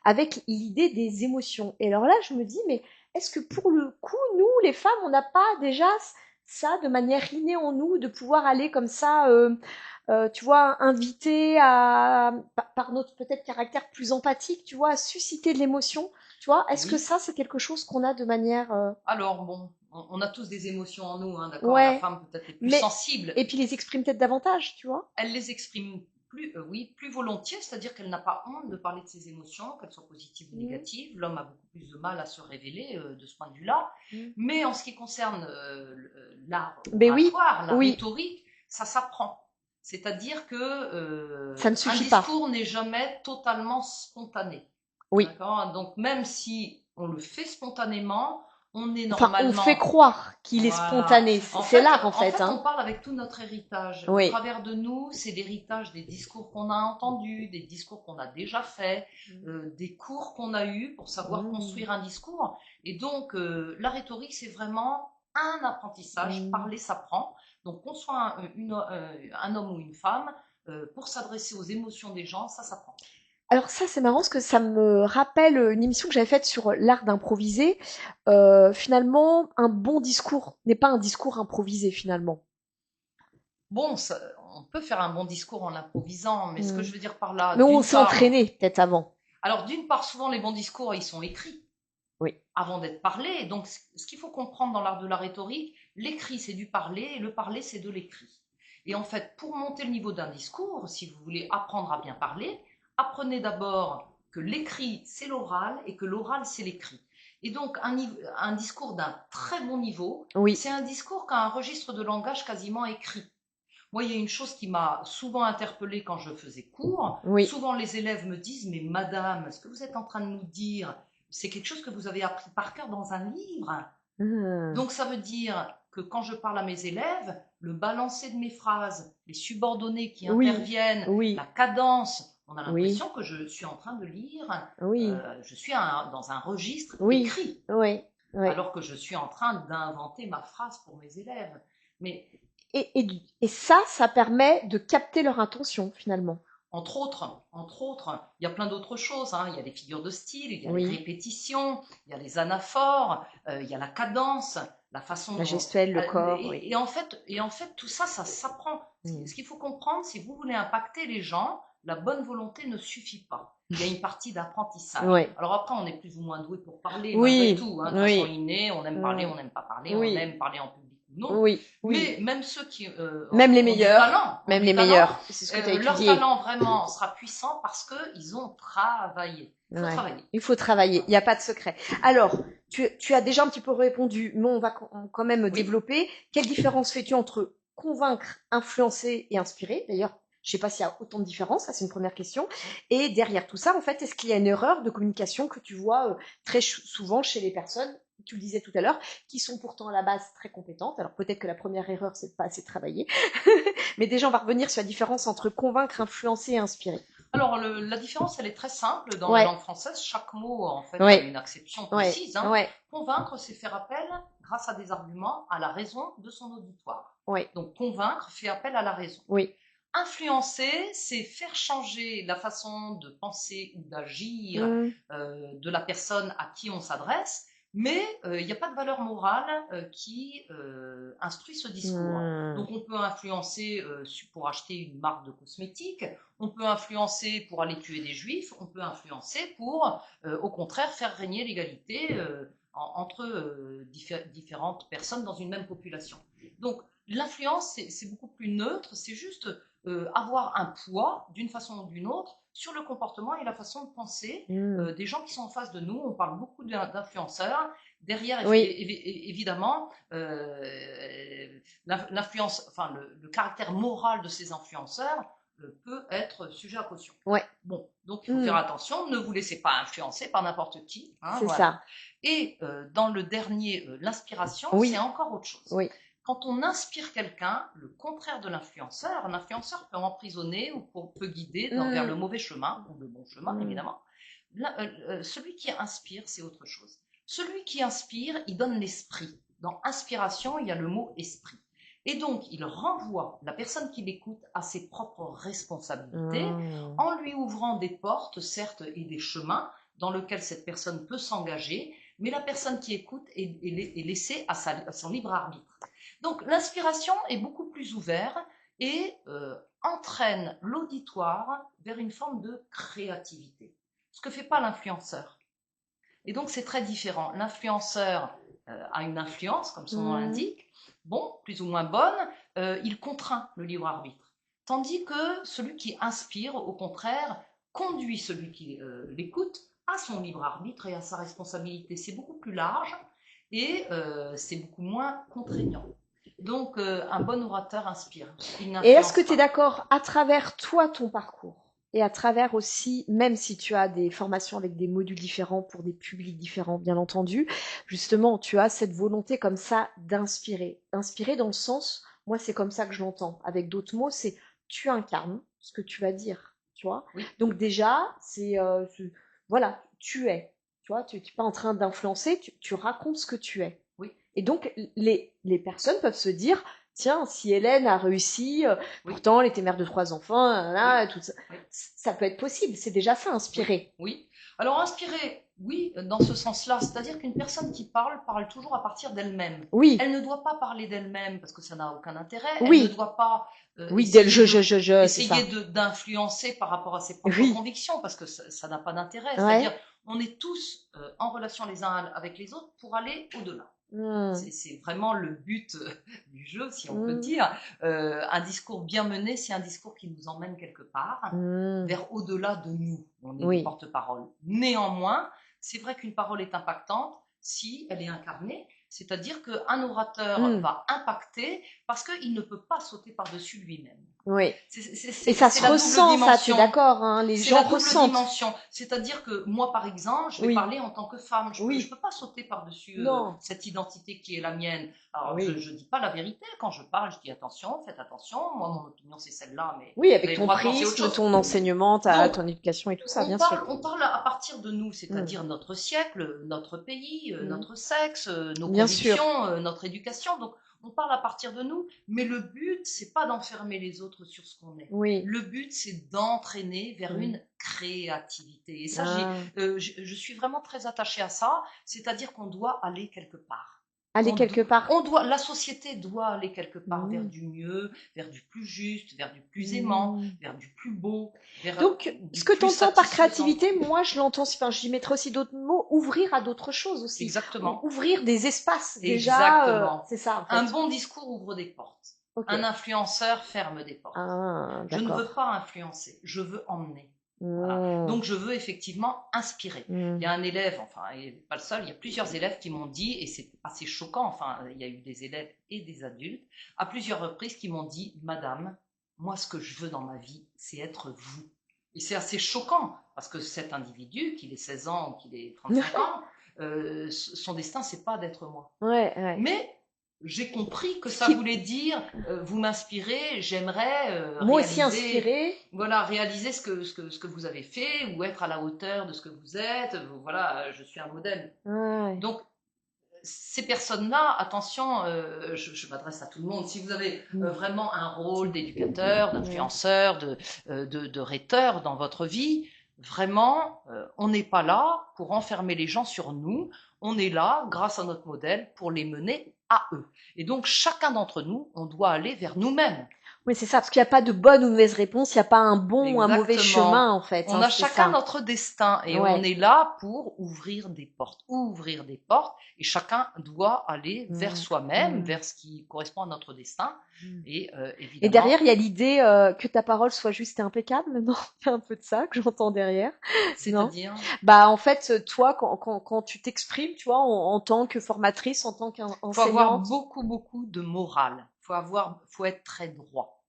avec l'idée des émotions. Et alors là, je me dis, mais est-ce que pour le coup, nous, les femmes, on n'a pas déjà ça de manière innée en nous, de pouvoir aller comme ça, tu vois, inviter par notre peut-être caractère plus empathique, tu vois, à susciter de l'émotion, tu vois. Est-ce que Oui. ça, c'est quelque chose qu'on a de manière... Alors, bon, on a tous des émotions en nous, hein, d'accord. La Ouais, femme peut-être est plus mais sensible. et puis les exprime peut-être davantage, tu vois. Elle les exprime plus volontiers, c'est-à-dire qu'elle n'a pas honte de parler de ses émotions, qu'elles soient positives ou négatives. L'homme a beaucoup plus de mal à se révéler de ce point de vue-là. Mais en ce qui concerne l'art oratoire, la rhétorique, ça s'apprend. C'est-à-dire que ça ne suffit pas. Un discours n'est jamais totalement spontané. Oui. Donc même si on le fait spontanément, on est normalement... Enfin, on fait croire qu'il est spontané. C'est l'art, en fait. On parle avec tout notre héritage. Oui. Au travers de nous, c'est l'héritage des discours qu'on a entendus, des discours qu'on a déjà faits, des cours qu'on a eus pour savoir construire un discours. Et donc, la rhétorique, c'est vraiment un apprentissage. Parler s'apprend. Donc, qu'on soit un homme ou une femme, pour s'adresser aux émotions des gens, ça s'apprend. Alors ça, c'est marrant parce que ça me rappelle une émission que j'avais faite sur l'art d'improviser. Finalement, un bon discours n'est pas un discours improvisé, finalement. Bon, on peut faire un bon discours en improvisant, mais ce que je veux dire par là... Mais on s'est entraîné, peut-être, avant. Alors, d'une part, souvent, les bons discours, ils sont écrits avant d'être parlés. Donc, ce qu'il faut comprendre dans l'art de la rhétorique, l'écrit, c'est du parler, et le parler, c'est de l'écrit. Et en fait, pour monter le niveau d'un discours, si vous voulez apprendre à bien parler, apprenez d'abord que l'écrit, c'est l'oral, et que l'oral, c'est l'écrit. Et donc, un discours d'un très bon niveau, c'est un discours qui a un registre de langage quasiment écrit. Moi, il y a une chose qui m'a souvent interpellée quand je faisais cours. Souvent, les élèves me disent « Mais madame, ce que vous êtes en train de nous dire, c'est quelque chose que vous avez appris par cœur dans un livre. » Donc, ça veut dire que quand je parle à mes élèves, le balancé de mes phrases, les subordonnés qui interviennent, la cadence, on a l'impression que je suis en train de lire, je suis dans un registre écrit, alors que je suis en train d'inventer ma phrase pour mes élèves. Mais... Et ça permet de capter leur intention, finalement. Entre autres, il y a plein d'autres choses. Hein. Il y a les figures de style, il y a les répétitions, il y a les anaphores, il y a la cadence, la façon... La gestuelle, le corps, et en fait, tout ça, ça s'apprend. Ce qu'il faut comprendre, si vous voulez impacter les gens, la bonne volonté ne suffit pas. Il y a une partie d'apprentissage. Alors après, on est plus ou moins doué pour parler, malgré tout. Hein, de façon innée, on aime parler, on n'aime pas parler, on aime parler en public. Non. Mais même ceux qui même les meilleurs, c'est ce que leur talent vraiment sera puissant parce qu'ils ont travaillé. Il faut travailler, il n'y a pas de secret. Alors, tu as déjà un petit peu répondu, mais on va quand même développer. Quelle différence fais-tu entre convaincre, influencer et inspirer? D'ailleurs, je ne sais pas s'il y a autant de différences, ça c'est une première question. Et derrière tout ça, en fait, est-ce qu'il y a une erreur de communication que tu vois très souvent chez les personnes, tu le disais tout à l'heure, qui sont pourtant à la base très compétentes? Alors peut-être que la première erreur, c'est de pas assez travailler. Mais déjà, on va revenir sur la différence entre convaincre, influencer et inspirer. Alors, la différence, elle est très simple. Dans la langue française, chaque mot, en fait, a une acception précise. Hein. Convaincre, c'est faire appel, grâce à des arguments, à la raison de son auditoire. Donc, convaincre fait appel à la raison. Influencer, c'est faire changer la façon de penser ou d'agir de la personne à qui on s'adresse, mais il n'y a pas de valeur morale qui instruit ce discours. Donc on peut influencer pour acheter une marque de cosmétiques, on peut influencer pour aller tuer des juifs, on peut influencer pour au contraire faire régner l'égalité entre différentes personnes dans une même population. Donc l'influence, c'est beaucoup plus neutre, c'est juste avoir un poids d'une façon ou d'une autre sur le comportement et la façon de penser des gens qui sont en face de nous. On parle beaucoup d'influenceurs. Derrière, évidemment, l'influence, enfin le caractère moral de ces influenceurs peut être sujet à caution. Ouais. Bon, donc il faut faire attention, ne vous laissez pas influencer par n'importe qui. Hein, C'est voilà. ça. Et dans le dernier, l'inspiration, Oui. c'est encore autre chose. Oui. Quand on inspire quelqu'un, le contraire de l'influenceur, un influenceur peut emprisonner ou peut guider vers le mauvais chemin, ou le bon chemin, évidemment. Celui qui inspire, c'est autre chose. Celui qui inspire, il donne l'esprit. Dans inspiration, il y a le mot esprit. Et donc, il renvoie la personne qui l'écoute à ses propres responsabilités, en lui ouvrant des portes, certes, et des chemins dans lesquels cette personne peut s'engager, mais la personne qui écoute est laissée à son libre arbitre. Donc, l'inspiration est beaucoup plus ouverte et entraîne l'auditoire vers une forme de créativité, ce que ne fait pas l'influenceur. Et donc, c'est très différent. L'influenceur a une influence, comme son nom l'indique, bon, plus ou moins bonne, il contraint le libre arbitre. Tandis que celui qui inspire, au contraire, conduit celui qui l'écoute à son libre arbitre et à sa responsabilité. C'est beaucoup plus large et c'est beaucoup moins contraignant. Donc, un bon orateur inspire. Et est-ce que tu es d'accord, à travers toi, ton parcours, et à travers aussi, même si tu as des formations avec des modules différents pour des publics différents, bien entendu, justement, tu as cette volonté comme ça d'inspirer. Inspirer dans le sens, moi, c'est comme ça que je l'entends. Avec d'autres mots, c'est tu incarnes ce que tu vas dire, tu vois. Oui. Donc déjà, voilà, tu es. Tu vois, tu n'es pas en train d'influencer, tu racontes ce que tu es. Oui. Et donc, les personnes peuvent se dire, tiens, si Hélène a réussi, pourtant elle était mère de 3 enfants, là, tout ça, ça peut être possible, c'est déjà ça, inspirer. Oui. Alors, inspirer, oui, dans ce sens-là, c'est-à-dire qu'une personne qui parle toujours à partir d'elle-même. Oui. Elle ne doit pas parler d'elle-même parce que ça n'a aucun intérêt. Oui. Elle ne doit pas essayer d'influencer par rapport à ses propres convictions parce que ça n'a pas d'intérêt. C'est-à-dire, on est tous en relation les uns avec les autres pour aller au-delà. C'est vraiment le but du jeu, si on peut dire. Un discours bien mené, c'est un discours qui nous emmène quelque part, vers au-delà de nous. On est des porte-parole. Néanmoins, c'est vrai qu'une parole est impactante si elle est incarnée, c'est-à-dire qu'un orateur va impacter parce qu'il ne peut pas sauter par-dessus lui-même. Oui. Et ça se ressent, ça, tu es d'accord, hein, les gens ressentent. C'est la double dimension. C'est-à-dire que moi, par exemple, je vais parler en tant que femme. Je ne peux pas sauter par-dessus cette identité qui est la mienne. Alors, je ne dis pas la vérité. Quand je parle, je dis attention, faites attention. Moi, mon opinion, c'est celle-là. Mais oui, avec ton prisme, ton enseignement, ton éducation et tout ça, bien sûr. On parle à partir de nous, c'est-à-dire notre siècle, notre pays, notre sexe, nos convictions, notre éducation. Donc, on parle à partir de nous, mais le but, c'est pas d'enfermer les autres sur ce qu'on est. Oui. Le but, c'est d'entraîner vers une créativité. Et ça, je suis vraiment très attachée à ça, c'est-à-dire qu'on doit aller quelque part. La société doit aller quelque part vers du mieux, vers du plus juste, vers du plus aimant, vers du plus beau. Donc, ce que tu entends par créativité, moi, je l'entends, j'y mettrai aussi d'autres mots, ouvrir à d'autres choses aussi. Exactement. Ouvrir des espaces, déjà. C'est ça, en fait. Un bon discours ouvre des portes. Okay. Un influenceur ferme des portes. Je ne veux pas influencer, je veux emmener. Voilà. Donc, je veux effectivement inspirer. Il y a un élève, enfin, il n'est pas le seul, il y a plusieurs élèves qui m'ont dit, et c'est assez choquant, enfin, il y a eu des élèves et des adultes, à plusieurs reprises qui m'ont dit, Madame, moi, ce que je veux dans ma vie, c'est être vous. Et c'est assez choquant, parce que cet individu, qu'il ait 16 ans ou qu'il ait 35 ans, son destin, c'est pas d'être moi. Ouais. Mais j'ai compris que ça voulait dire vous m'inspirez, j'aimerais moi aussi inspirer. Voilà, réaliser ce que vous avez fait ou être à la hauteur de ce que vous êtes. Voilà, je suis un modèle. Ouais. Donc ces personnes-là, attention, je m'adresse à tout le monde. Si vous avez vraiment un rôle d'éducateur, d'influenceur, de rhéteur dans votre vie, vraiment, on n'est pas là pour enfermer les gens sur nous. On est là, grâce à notre modèle, pour les mener à eux. Et donc, chacun d'entre nous, on doit aller vers nous-mêmes. Oui, c'est ça, parce qu'il n'y a pas de bonne ou mauvaise réponse, il n'y a pas un bon ou un mauvais chemin, en fait. On a chacun notre destin et on est là pour ouvrir des portes, et chacun doit aller vers soi-même, vers ce qui correspond à notre destin. Et évidemment. Et derrière, il y a l'idée que ta parole soit juste et impeccable, non? Il y a un peu de ça que j'entends derrière. C'est-à-dire? Bah, en fait, toi, quand tu t'exprimes, tu vois, en tant que formatrice, en tant qu'enseignante. Il faut avoir beaucoup de morale. Faut être très droit.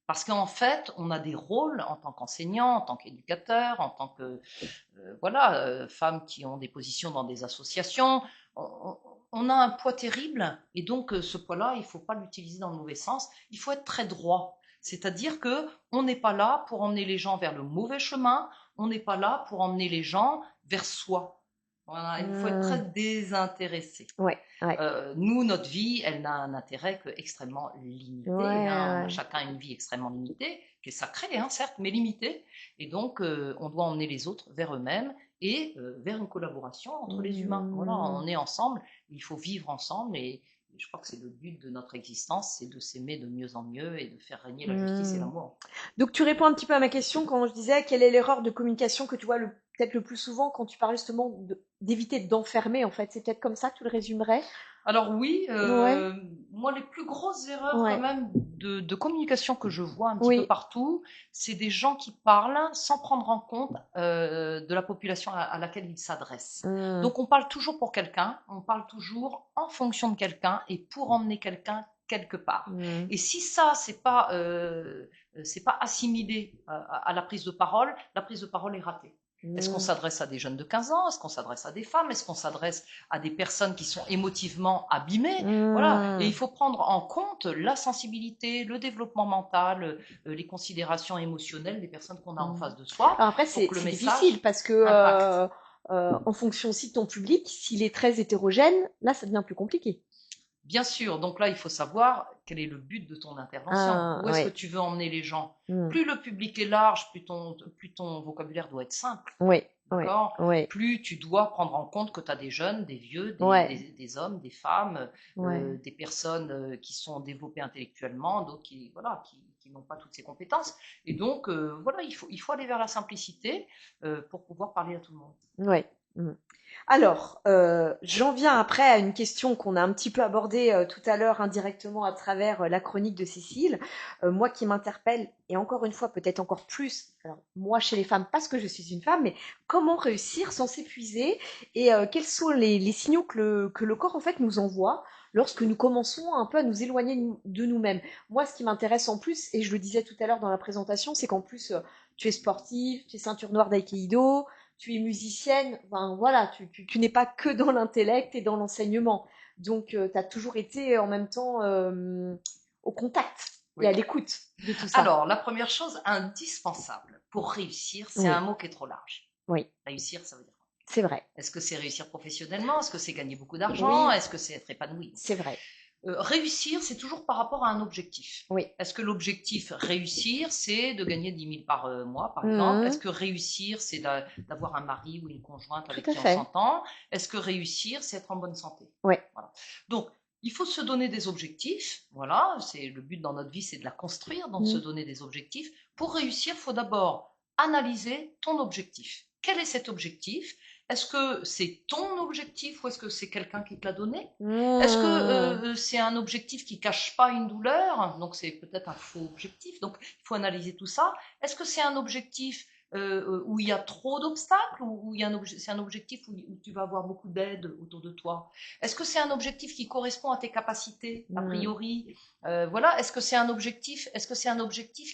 Parce qu'en fait, on a des rôles en tant qu'enseignant, en tant qu'éducateur, en tant que femmes qui ont des positions dans des associations. On a un poids terrible et donc ce poids-là, il ne faut pas l'utiliser dans le mauvais sens. Il faut être très droit. C'est-à-dire que on n'est pas là pour emmener les gens vers le mauvais chemin, on n'est pas là pour emmener les gens vers soi. Voilà, il faut être très désintéressé. Ouais, ouais. Nous, notre vie, elle n'a un intérêt que extrêmement limité. Ouais, hein. ouais. Chacun a une vie extrêmement limitée, qui est sacrée, hein, certes, mais limitée. Et donc, on doit emmener les autres vers eux-mêmes et vers une collaboration entre les humains. Voilà, on est ensemble, il faut vivre ensemble et je crois que c'est le but de notre existence, c'est de s'aimer de mieux en mieux et de faire régner la justice et l'amour. Donc tu réponds un petit peu à ma question quand je disais quelle est l'erreur de communication que tu vois peut-être le plus souvent quand tu parles justement d'éviter d'enfermer en fait. C'est peut-être comme ça que tu le résumerais? Alors oui, Ouais. moi les plus grosses erreurs Ouais. quand même de communication que je vois un petit Oui. peu partout, c'est des gens qui parlent sans prendre en compte de la population à laquelle ils s'adressent. Donc on parle toujours pour quelqu'un, on parle toujours en fonction de quelqu'un et pour emmener quelqu'un quelque part. Et si ça c'est pas assimilé à la prise de parole est ratée. Est-ce qu'on s'adresse à des jeunes de 15 ans? Est-ce qu'on s'adresse à des femmes? Est-ce qu'on s'adresse à des personnes qui sont émotivement abîmées? Voilà. Et il faut prendre en compte la sensibilité, le développement mental, les considérations émotionnelles des personnes qu'on a en face de soi. Alors après, c'est difficile parce que en fonction aussi de ton public, s'il est très hétérogène, là, ça devient plus compliqué. Bien sûr, donc là, il faut savoir quel est le but de ton intervention. Où est-ce que tu veux emmener les gens? Plus le public est large, plus ton vocabulaire doit être simple. Oui. D'accord. Oui. Plus tu dois prendre en compte que tu as des jeunes, des vieux, des hommes, des femmes, des personnes qui sont développées intellectuellement, d'autres qui n'ont pas toutes ces compétences. Et donc, il faut aller vers la simplicité pour pouvoir parler à tout le monde. Oui. Alors, j'en viens après à une question qu'on a un petit peu abordée tout à l'heure indirectement à travers la chronique de Cécile. Moi qui m'interpelle, et encore une fois peut-être encore plus, alors moi chez les femmes parce que je suis une femme, mais comment réussir sans s'épuiser et quels sont les signaux que le corps en fait nous envoie lorsque nous commençons un peu à nous éloigner de nous-mêmes. Moi ce qui m'intéresse en plus, et je le disais tout à l'heure dans la présentation, c'est qu'en plus tu es sportive, tu es ceinture noire d'aïkido, tu es musicienne, enfin voilà, tu n'es pas que dans l'intellect et dans l'enseignement. Donc, tu as toujours été en même temps au contact et à l'écoute de tout ça. Alors, la première chose indispensable pour réussir, c'est un mot qui est trop large. Oui. Réussir, ça veut dire quoi? C'est vrai. Est-ce que c'est réussir professionnellement? Est-ce que c'est gagner beaucoup d'argent? Oui. Est-ce que c'est être épanoui? C'est vrai. Réussir, c'est toujours par rapport à un objectif. Oui. Est-ce que l'objectif réussir, c'est de gagner 10 000 par mois, par exemple? Est-ce que réussir, c'est d'avoir un mari ou une conjointe avec qui on s'entend? Est-ce que réussir, c'est être en bonne santé? Oui. Voilà. Donc, il faut se donner des objectifs. Voilà, c'est le but dans notre vie, c'est de la construire, donc se donner des objectifs. Pour réussir, il faut d'abord analyser ton objectif. Quel est cet objectif? Est-ce que c'est ton objectif ou est-ce que c'est quelqu'un qui te l'a donné? Est-ce que c'est un objectif qui cache pas une douleur? Donc c'est peut-être un faux objectif. Donc il faut analyser tout ça. Est-ce que c'est un objectif où il y a trop d'obstacles ou c'est un objectif où tu vas avoir beaucoup d'aide autour de toi? Est-ce que c'est un objectif qui correspond à tes capacités a priori? Voilà. Est-ce que c'est un objectif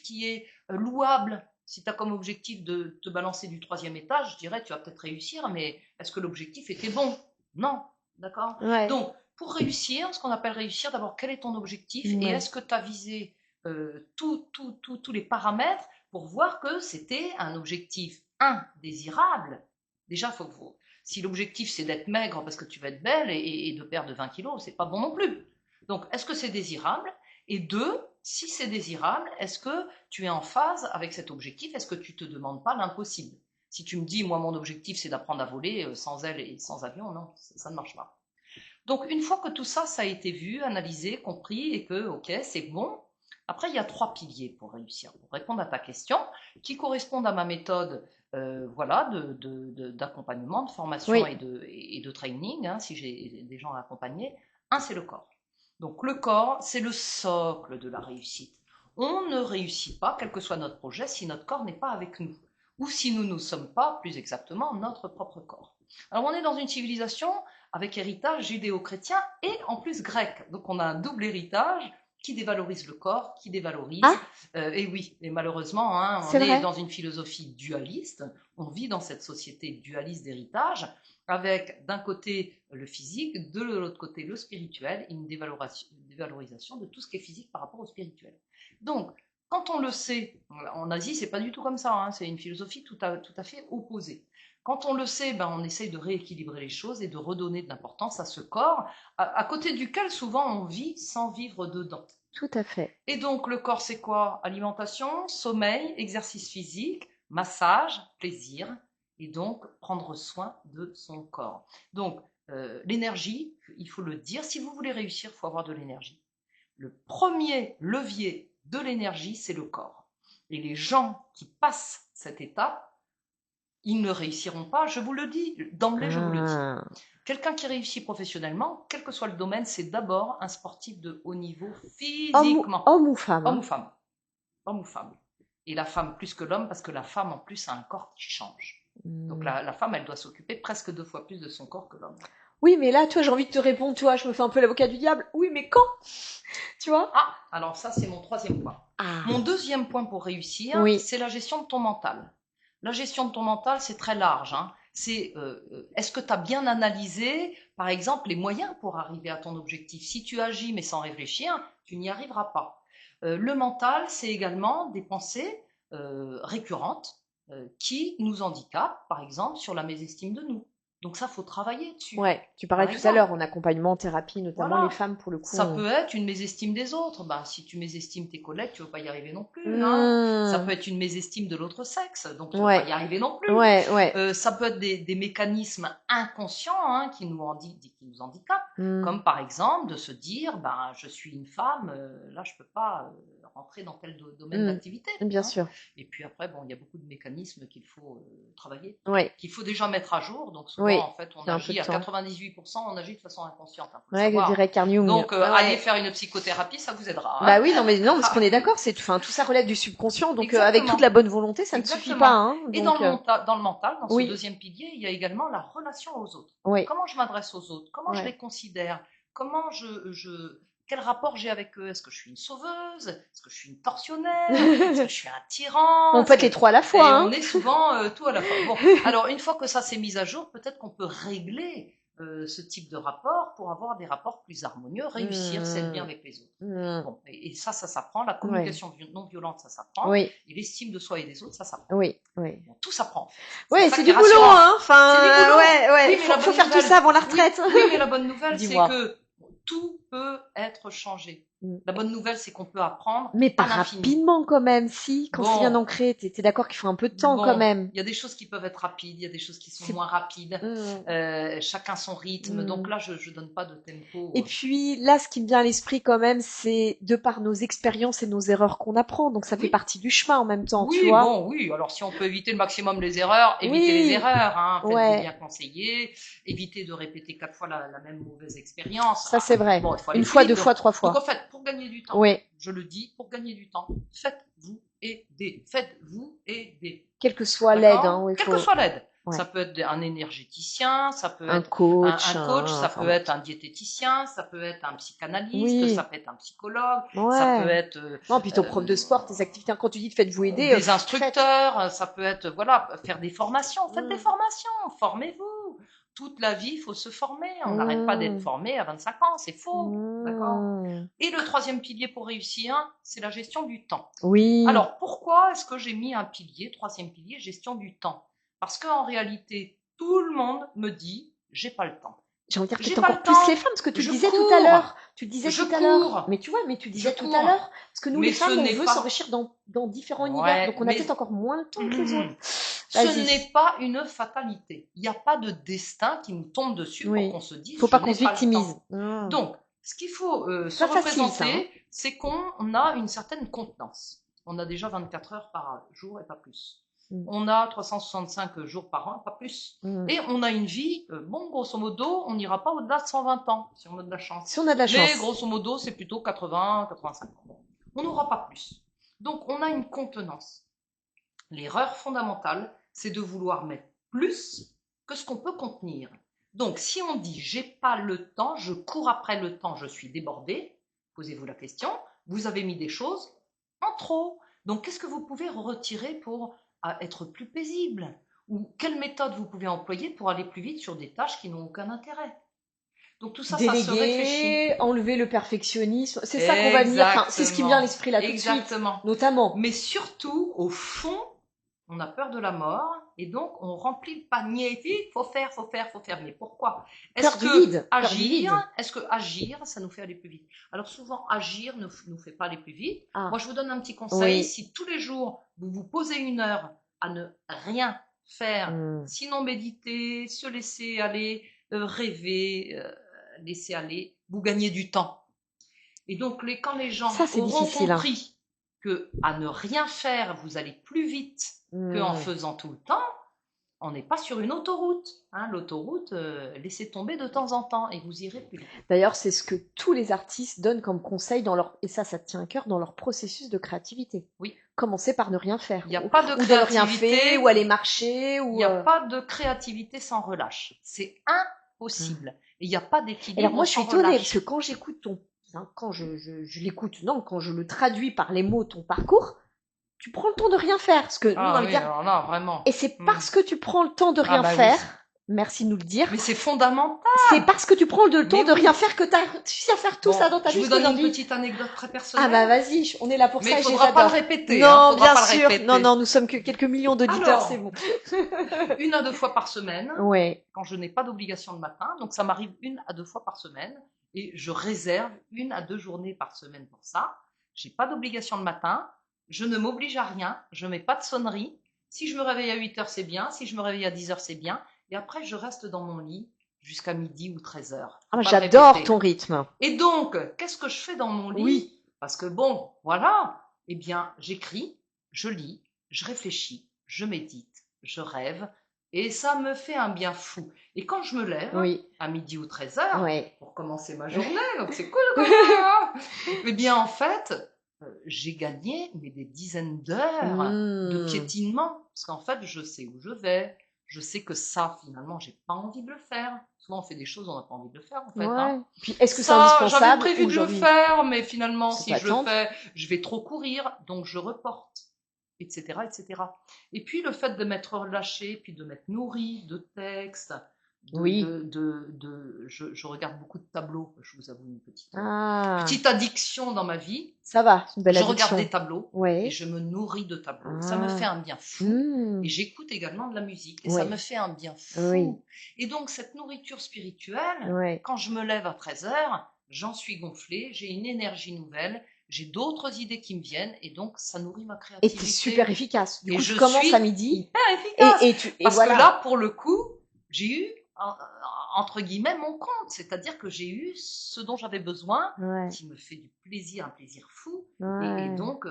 qui est louable? Si tu as comme objectif de te balancer du 3e étage, je dirais tu vas peut-être réussir, mais est-ce que l'objectif était bon? Non, d'accord? Ouais. Donc, pour réussir, ce qu'on appelle réussir, d'abord, quel est ton objectif et est-ce que tu as visé tous les paramètres pour voir que c'était un objectif, désirable. Déjà, si l'objectif c'est d'être maigre parce que tu vas être belle et de perdre 20 kilos, c'est pas bon non plus. Donc, est-ce que c'est désirable? Et 2, si c'est désirable, est-ce que tu es en phase avec cet objectif? Est-ce que tu ne te demandes pas l'impossible? Si tu me dis, moi, mon objectif, c'est d'apprendre à voler sans aile et sans avion, non, ça ne marche pas. Donc, une fois que tout ça, ça a été vu, analysé, compris, et que, ok, c'est bon, après, il y a 3 piliers pour réussir, pour répondre à ta question, qui correspondent à ma méthode d'accompagnement, de formation et de training, hein, si j'ai des gens à accompagner. Un, c'est le corps. Donc le corps, c'est le socle de la réussite. On ne réussit pas, quel que soit notre projet, si notre corps n'est pas avec nous, ou si nous ne sommes pas, plus exactement, notre propre corps. Alors on est dans une civilisation avec héritage judéo-chrétien et en plus grec. Donc on a un double héritage qui dévalorise le corps, qui dévalorise. Ah. Et oui, et malheureusement, hein, on C'est est vrai. dans une philosophie dualiste. On vit dans cette société dualiste d'héritage, avec d'un côté le physique, de l'autre côté le spirituel, et une dévalorisation de tout ce qui est physique par rapport au spirituel. Donc, quand on le sait, en Asie, c'est pas du tout comme ça, hein, c'est une philosophie tout à fait opposée. Quand on le sait, ben, on essaye de rééquilibrer les choses et de redonner de l'importance à ce corps, à côté duquel souvent on vit sans vivre dedans. Tout à fait. Et donc le corps, c'est quoi? Alimentation, sommeil, exercice physique, massage, plaisir, et donc prendre soin de son corps. Donc l'énergie, il faut le dire, si vous voulez réussir, il faut avoir de l'énergie. Le premier levier de l'énergie, c'est le corps. Et les gens qui passent cette étape, ils ne réussiront pas, je vous le dis, d'emblée, je vous le dis. Quelqu'un qui réussit professionnellement, quel que soit le domaine, c'est d'abord un sportif de haut niveau physiquement. Homme ou femme. Homme ou femme. Homme ou femme. Et la femme plus que l'homme, parce que la femme, en plus, a un corps qui change. Donc la femme, elle doit s'occuper presque 2 fois plus de son corps que l'homme. Oui, mais là, toi, j'ai envie de te répondre, tu vois, je me fais un peu l'avocat du diable. Oui, mais quand? Tu vois? Ah, alors ça, c'est mon 3e point. Ah. Mon 2e point pour réussir, Oui. c'est la gestion de ton mental. La gestion de ton mental, c'est très large, hein. C'est est-ce que tu as bien analysé, par exemple, les moyens pour arriver à ton objectif? Si tu agis mais sans réfléchir, tu n'y arriveras pas. Le mental, c'est également des pensées récurrentes qui nous handicapent, par exemple, sur la mésestime de nous. Donc ça, faut travailler dessus. Ouais, tu parlais Par tout à exemple. l'heure en accompagnement, en thérapie, notamment Voilà. les femmes, pour le coup. Ça peut être une mésestime des autres. Ben, si tu mésestimes tes collègues, tu ne vas pas y arriver non plus. Hein. Ça peut être une mésestime de l'autre sexe, donc tu ne vas pas y arriver non plus. Ouais. Ça peut être des mécanismes inconscients hein, qui nous handicapent, comme par exemple de se dire, ben, je suis une femme, là je ne peux pas rentrer dans tel domaine d'activité. Bien hein. sûr. Et puis après, bon, il y a beaucoup de mécanismes qu'il faut travailler, Ouais. qu'il faut déjà mettre à jour. Donc souvent, Oui, en fait, on c'est un peu agit de à temps. 98%, on agit de façon inconsciente. Hein, faut Ouais, savoir. dirait Carl Jung. Donc, Ouais. allez faire une psychothérapie, ça vous aidera. Hein. Bah oui, non, parce qu'on est d'accord, enfin, tout ça relève du subconscient, donc avec Exactement. toute la bonne volonté, ça ne suffit pas. Hein, Et donc, dans le mental, dans oui. ce 2e pilier, il y a également la relation aux autres. Oui. Comment je m'adresse aux autres? Comment je Ouais. les considère? Comment quel rapport j'ai avec eux? Est-ce que je suis une sauveuse? Est-ce que je suis une tortionnaire? Est-ce que je suis un tyran? On peut être les trois à la fois. Et hein. on est souvent tout à la fois. Bon, alors une fois que ça s'est mis à jour, peut-être qu'on peut régler ce type de rapport pour avoir des rapports plus harmonieux, réussir, s'être bien avec les autres. Bon, et ça s'apprend. La communication non violente, ça s'apprend. Oui. Et l'estime de soi et des autres, ça s'apprend. Oui. Bon, tout s'apprend. En fait. Ouais, ça c'est qui du est boulot, rassurant. hein. Enfin, C'est du boulot. ouais. Oui, mais faut faire tout ça avant la retraite. Oui, mais la bonne nouvelle, c'est Dis-moi. que tout peut être changé. La bonne nouvelle, c'est qu'on peut apprendre Mais pas à l'infini. rapidement quand même, si. Quand Bon. c'est bien ancré, t'es d'accord qu'il faut un peu de temps Bon, quand même. Il y a des choses qui peuvent être rapides, il y a des choses qui sont moins rapides. Chacun son rythme. Donc là, je donne pas de tempo. Et puis là, ce qui me vient à l'esprit quand même, c'est de par nos expériences et nos erreurs qu'on apprend. Donc ça fait partie du chemin en même temps, oui, tu vois. Bon, oui. Alors si on peut éviter le maximum les erreurs, évitez les erreurs. Hein. Faites-vous bien conseiller. Évitez de répéter 4 fois la même mauvaise expérience. Ça c'est vrai. Bon, il faut aller Une fois, vite, 2 fois, 3 fois. Donc en fait, pour gagner du temps, je le dis, pour gagner du temps, faites-vous aider. Faites-vous aider. Quelle que soit l'aide. Hein, Quelle que soit l'aide. Ouais. Ça peut être un énergéticien, ça peut un être coach, un coach, ça peut être un diététicien, ça peut être un psychanalyste, ça peut être un psychologue, ça peut être... non, puis ton prof de sport, tes activités, quand tu dis faites-vous aider... Des instructeurs, ça peut être, voilà, faire des formations, faites des formations, formez-vous. Toute la vie, il faut se former. On n'arrête pas d'être formé à 25 ans, c'est faux. D'accord. Et le 3e pilier pour réussir, c'est la gestion du temps. Oui. Alors, pourquoi est-ce que j'ai mis un pilier, 3e pilier, gestion du temps? Parce qu'en réalité, tout le monde me dit, j'ai pas le temps. J'ai envie de dire peut-être encore plus les femmes, parce que tu disais tout à l'heure. Tu disais tout à l'heure. Mais tu vois, tu disais tout à l'heure. Parce que nous, les femmes, on veut s'enrichir dans différents univers. Donc, on a peut-être encore moins le temps que les autres. Ce n'est pas une fatalité. Il n'y a pas de destin qui nous tombe dessus pour qu'on se dise. Il ne faut pas qu'on se victimise. Donc, ce qu'il faut se représenter, c'est qu'on a une certaine contenance. On a déjà 24 heures par jour et pas plus. On a 365 jours par an, pas plus. Et on a une vie, bon, grosso modo, on n'ira pas au-delà de 120 ans, si on a de la chance. Si on a de la chance. Mais grosso modo, c'est plutôt 80, 85 ans. Bon. On n'aura pas plus. Donc, on a une contenance. L'erreur fondamentale, c'est de vouloir mettre plus que ce qu'on peut contenir. Donc, si on dit « j'ai pas le temps, je cours après le temps, je suis débordé », posez-vous la question, vous avez mis des choses en trop. Donc, qu'est-ce que vous pouvez retirer pour être plus paisible? Ou quelle méthode vous pouvez employer pour aller plus vite sur des tâches qui n'ont aucun intérêt? Donc, tout ça, ça se réfléchit. Déléguer, enlever le perfectionnisme, c'est ça qu'on va venir. Enfin, c'est ce qui me vient à l'esprit là tout de suite, Exactement. notamment. Mais surtout, au fond, on a peur de la mort et donc on remplit le panier. Il faut faire, faut faire, faut faire. Mais pourquoi? Cœur du vide, cœur du agir, vide. est-ce que agir, ça nous fait aller plus vite? Alors souvent, agir ne nous fait pas aller plus vite. Ah. Moi, je vous donne un petit conseil. Oui. Si tous les jours, vous vous posez 1 heure à ne rien faire, sinon méditer, se laisser aller, rêver, laisser aller, vous gagnez du temps. Et donc, quand les gens Ça, c'est auront difficile, hein. compris que à ne rien faire, vous allez plus vite qu'en faisant tout le temps, on n'est pas sur une autoroute. Hein. L'autoroute, laissez tomber de temps en temps et vous irez plus vite. D'ailleurs, c'est ce que tous les artistes donnent comme conseil dans leur, et ça te tient à cœur, dans leur processus de créativité. Oui. Commencer par ne rien faire. Il n'y a pas de ou de ne rien créativité. faire, ou aller marcher, ou. Il n'y a pas de créativité sans relâche. C'est impossible. Et il n'y a pas d'équilibre. Alors moi, je suis sans étonnée, relâche. parce que quand j'écoute quand je l'écoute, non, quand je le traduis par les mots, ton parcours, tu prends le temps de rien faire. Parce que nous, on va oui, dire, alors là, vraiment. et c'est parce que tu prends le temps de rien bah faire, oui. merci de nous le dire, Mais c'est fondamental. c'est parce que tu prends le temps Mais de oui. rien faire que tu as réussi à faire tout Bon, ça dans ta vie. je vous donne une aujourd'hui. petite anecdote très personnelle. Ah bah vas-y, on est là pour Mais ça il et ne faudra pas le j'adore. répéter. Non, hein, faudra bien pas le sûr. répéter. Non, nous sommes que quelques millions d'auditeurs, Alors, c'est bon. 1 à 2 fois par semaine, Ouais. quand je n'ai pas d'obligation de matin. Donc, ça m'arrive 1 à 2 fois par semaine. Et je réserve 1 à 2 journées par semaine pour ça. J'ai pas d'obligation de matin. Je ne m'oblige à rien. Je mets pas de sonnerie. Si je me réveille à 8 heures, c'est bien. Si je me réveille à 10 heures, c'est bien. Et après, je reste dans mon lit jusqu'à midi ou 13 heures. Ah, j'adore ton rythme. Et donc, qu'est-ce que je fais dans mon lit? Oui. Parce que bon, voilà. Eh bien, j'écris, je lis, je réfléchis, je médite, je rêve. Et ça me fait un bien fou. Et quand je me lève, Oui. à midi ou 13 heures, Ouais. pour commencer ma journée, donc c'est cool quand même, hein. Eh bien, en fait, j'ai gagné des dizaines d'heures de piétinement. Parce qu'en fait, je sais où je vais. Je sais que ça, finalement, j'ai pas envie de le faire. Souvent, on fait des choses, on n'a pas envie de le faire, en fait. Ouais. Hein. Puis, est-ce que c'est Ça, indispensable j'avais prévu de le aujourd'hui faire, mais finalement, Faut si pas je le attendre. fais, je vais trop courir, donc je reporte, etc., etc. Et puis, le fait de m'être relâché, puis de m'être nourri de textes, Oui. je regarde beaucoup de tableaux, je vous avoue une Ah. petite addiction dans ma vie. Ça va, c'est une belle Je addiction. regarde des tableaux Ouais. et je me nourris de tableaux. Ah. Ça me fait un bien fou. Et j'écoute également de la musique et ça Ouais. me fait un bien fou. Oui. Et donc, cette nourriture spirituelle, Ouais. quand je me lève à 13 heures, j'en suis gonflée, j'ai une énergie nouvelle, j'ai d'autres idées qui me viennent et donc ça nourrit ma Et créativité. t'es super efficace. Du Et coup, je tu commences suis à midi. hyper efficace. Et Parce voilà. que là, pour le coup, j'ai eu, entre guillemets, mon compte. C'est-à-dire que j'ai eu ce dont j'avais besoin, Ouais. qui me fait du plaisir, un plaisir fou. Ouais. Et donc,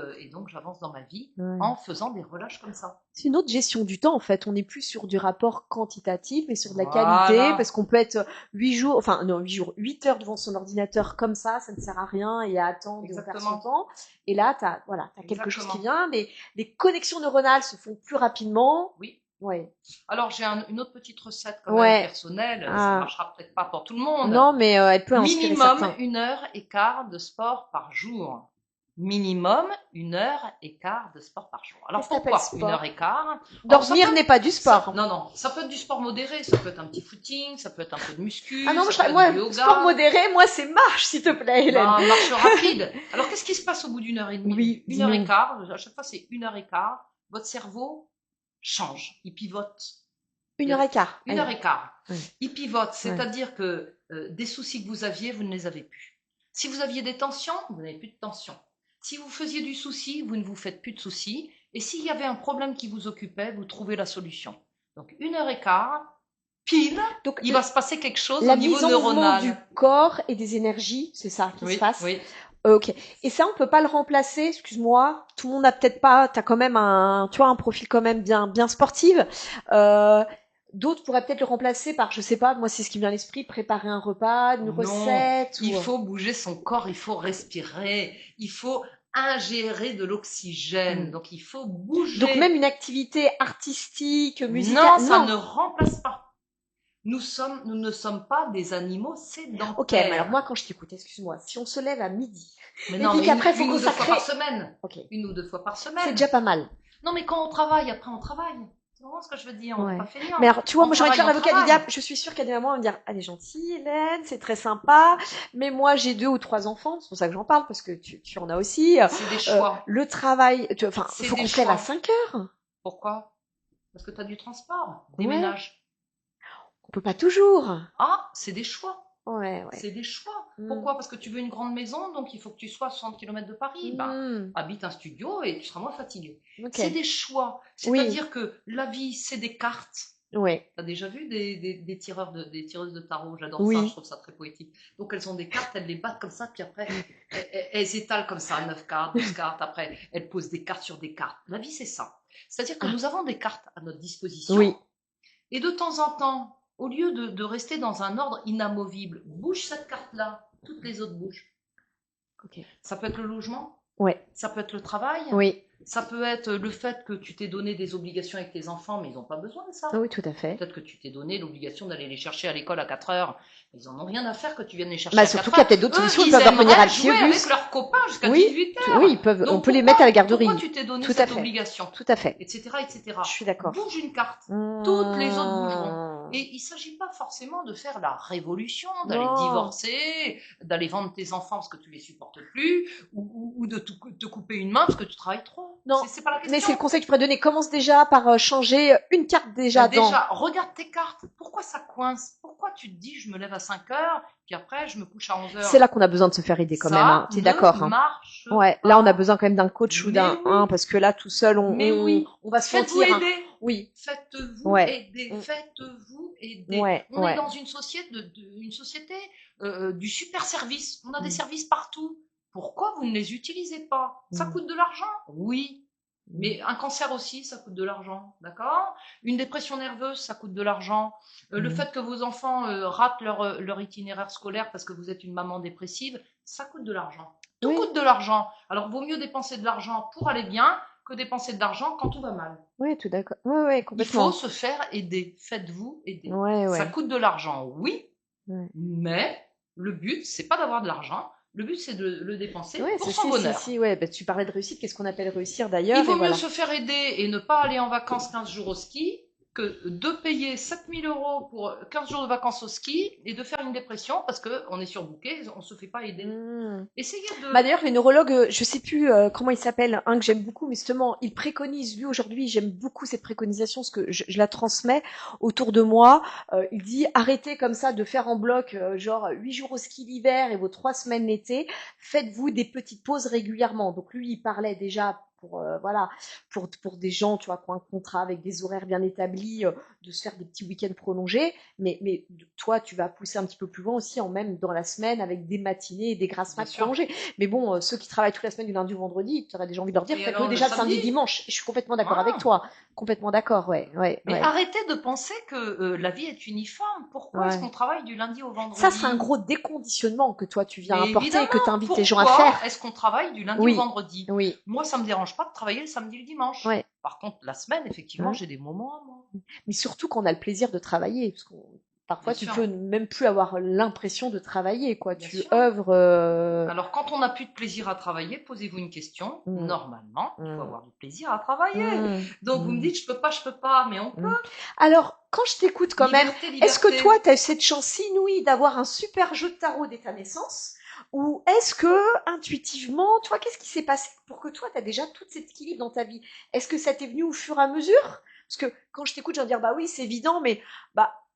j'avance dans ma vie Ouais. en faisant des relâches comme ça. C'est une autre gestion du temps, en fait. On n'est plus sur du rapport quantitatif, mais sur de la Voilà. qualité, parce qu'on peut être 8 heures devant son ordinateur comme ça ne sert à rien et à attendre de perdre son Exactement. temps. Et là, t'as quelque chose qui Exactement. vient, les connexions neuronales se font plus rapidement. Oui. Ouais. Alors, j'ai une autre petite recette quand Ouais. même personnelle. Ça Ah. marchera peut-être pas pour tout le monde. Non, mais elle peut inspirer Minimum certains. 1h15 de sport par jour. Minimum 1h15 de sport par jour. Alors Qu'est-ce que pourquoi t'appelles sport 1h15? Dormir n'est pas du sport. Non, ça peut être du sport modéré, ça peut être un petit footing, ça peut être un peu de muscu, Ah non, ça peut moi, être du yoga. sport modéré, moi, c'est marche, s'il te plaît, Hélène. Ben, marche rapide. Alors qu'est-ce qui se passe au bout d'une heure et demie? Oui, 1h15, à chaque fois c'est 1h15, votre cerveau change, il pivote. 1h15. 1h15. Ouais. Il pivote, c'est-à-dire que des soucis que vous aviez, vous ne les avez plus. Si vous aviez des tensions, vous n'avez plus de tensions. Si vous faisiez du souci, vous ne vous faites plus de soucis. Et s'il y avait un problème qui vous occupait, vous trouvez la solution. Donc 1h15, pile, Donc, il va se passer quelque chose la au niveau mise en mouvement neuronal. du corps et des énergies, c'est ça qui Oui, se passe. oui. Ok. Et ça, on peut pas le remplacer. Excuse-moi. Tout le monde n'a peut-être pas. T'as quand même un profil quand même bien sportif. D'autres pourraient peut-être le remplacer par, je sais pas, moi c'est ce qui me vient à l'esprit, préparer un repas, une Non, recette. il faut bouger son corps, il faut respirer, il faut ingérer de l'oxygène. Donc il faut bouger. Donc même une activité artistique, musicale. Non, ça ne remplace pas. Nous ne sommes pas des animaux sédentaires. Ok, mais alors moi, quand je t'écoute, excuse-moi, si on se lève à midi, Mais et non, puis mais qu'après, il faut une ou deux fois consacrer... par semaine. Ok, 1 ou 2 fois par c'est semaine. déjà pas mal. Non, mais quand on travaille, après on travaille. Tu comprends ce que je veux dire? On n'est Ouais. pas feignants. Mais alors, tu vois, On moi, j'ai envie de faire travaille, on l'avocat du travaille. diable. Je suis sûre qu'il y a des mamans qui vont me dire, elle est gentille, Hélène, c'est très sympa, mais moi, j'ai 2 ou 3 enfants, c'est pour ça que j'en parle, parce que tu en as aussi. C'est des choix. Le travail, enfin, C'est il faut des qu'on se lève à choix. 5 heures. Pourquoi? Parce que tu as du transport, Ouais. déménage. On peut pas toujours. Ah, c'est des choix. Ouais. C'est des choix. Mm. Pourquoi? Parce que tu veux une grande maison, donc il faut que tu sois à 60 km de Paris. Ben, habite un studio et tu seras moins fatigué. Ok. C'est des choix. Oui. C'est-à-dire que la vie, c'est des cartes. Ouais. Tu as déjà vu des tireuses de tarot? J'adore Oui. ça, je trouve ça très poétique. Donc elles ont des cartes, elles les battent comme ça, puis après, elles étalent comme ça, 9 cartes, 12 cartes, après, elles posent des cartes sur des cartes. La vie, c'est ça. C'est-à-dire que nous avons des cartes à notre disposition. Oui. Et de temps en temps, au lieu de rester dans un ordre inamovible, bouge cette carte-là, toutes les autres bougent. Ok. Ça peut être le logement, Ouais. ça peut être le travail, Oui. ça peut être le fait que tu t'es donné des obligations avec tes enfants, mais ils n'ont pas besoin de ça. Ah oui, tout à fait. Peut-être que tu t'es donné l'obligation d'aller les chercher à l'école à 4 heures. Ils en ont rien à faire que tu viennes les chercher Bah, à surtout 4 qu'il y a heures. peut-être d'autres Eux, solutions, ils ils peuvent leur venir à aimeraient pied jouer au bus. avec leurs copains jusqu'à Oui, 18 heures. oui, on peut les mettre à la garderie. Pourquoi tu t'es donné Tout à cette fait. obligation? Tout à fait. Etc., etc. Je suis d'accord. Bouge une carte. Toutes les autres bougeront. Et il ne s'agit pas forcément de faire la révolution, d'aller Non. divorcer, d'aller vendre tes enfants parce que tu les supportes plus, ou de te couper une main parce que tu travailles trop. Non, c'est pas la question. mais c'est le conseil que tu pourrais donner. Commence déjà par changer une carte déjà dans... Déjà, regarde tes cartes. Pourquoi ça coince? Pourquoi tu te dis je me lève à 5 heures, puis après je me couche à 11 heures? C'est là qu'on a besoin de se faire aider quand même. Hein. T'es d'accord? Ça marche Ouais, pas. là on a besoin quand même d'un coach ou Mais d'un oui. parce que là tout seul on va se Faites-vous sentir. aider. Oui. Faites-vous Ouais. aider. Faites-vous aider. Ouais, On ouais. est dans une société, du super service. On a des services partout. Pourquoi vous ne les utilisez pas? Ça coûte de l'argent? Oui. Mais un cancer aussi, ça coûte de l'argent, d'accord? Une dépression nerveuse, ça coûte de l'argent. Le fait que vos enfants ratent leur itinéraire scolaire parce que vous êtes une maman dépressive, ça coûte de l'argent. Tout Oui. coûte de l'argent. Alors, vaut mieux dépenser de l'argent pour aller bien que dépenser de l'argent quand tout va mal. Oui, tout d'accord. Ouais, Il complètement. faut se faire aider. Faites-vous aider. Ouais. Ça coûte de l'argent, oui, Ouais. mais le but, c'est pas d'avoir de l'argent. Le but, c'est de le dépenser Ouais, pour son bonheur. ouais. Bah, tu parlais de réussite. Qu'est-ce qu'on appelle réussir d'ailleurs? Il vaut et mieux voilà. se faire aider et ne pas aller en vacances 15 jours au ski que de payer 7000 € pour 15 jours de vacances au ski et de faire une dépression parce qu'on est surbooké, on ne se fait pas aider. Essayez de... Bah d'ailleurs, les neurologues, je sais plus comment il s'appelle, un que j'aime beaucoup, mais justement, il préconise, lui aujourd'hui, j'aime beaucoup cette préconisation, parce que je la transmets autour de moi. Il dit, arrêtez comme ça de faire en bloc, genre 8 jours au ski l'hiver et vos 3 semaines l'été. Faites-vous des petites pauses régulièrement. Donc lui, il parlait déjà pour des gens, tu vois, qui ont un contrat avec des horaires bien établis, de se faire des petits week-ends prolongés. Mais toi, tu vas pousser un petit peu plus loin aussi, en même dans la semaine, avec des matinées et des grasses mat prolongées. Mais bon, ceux qui travaillent toute la semaine du lundi au vendredi, tu aurais déjà envie de leur dire, faites-le déjà le samedi, dimanche. Et je suis complètement d'accord avec toi. Complètement d'accord, ouais. Mais arrêtez de penser que la vie est uniforme. Pourquoi est-ce qu'on travaille du lundi au vendredi? Ça, c'est un gros déconditionnement que toi, tu viens apporter et que tu invites les gens à pourquoi faire. Est-ce qu'on travaille du lundi au vendredi? Oui. Moi, ça me dérange pas de travailler le samedi et le dimanche. Ouais. Par contre, la semaine, effectivement, j'ai des moments à moi. Mais surtout qu'on a le plaisir de travailler, parce que parfois Bien tu sûr. peux même plus avoir l'impression de travailler, quoi. Bien Tu sûr. œuvres. Alors, quand on n'a plus de plaisir à travailler, posez-vous une question. Normalement, il faut avoir du plaisir à travailler. Donc, vous me dites, je peux pas, mais on peut. Alors, quand je t'écoute quand même, Liberté. est-ce que toi, tu as cette chance inouïe d'avoir un super jeu de tarot dès ta naissance? Ou est-ce que, intuitivement, toi, qu'est-ce qui s'est passé pour que toi, tu as déjà tout cet équilibre dans ta vie? Est-ce que ça t'est venu au fur et à mesure? Parce que quand je t'écoute, je vais dire, bah oui, c'est évident, mais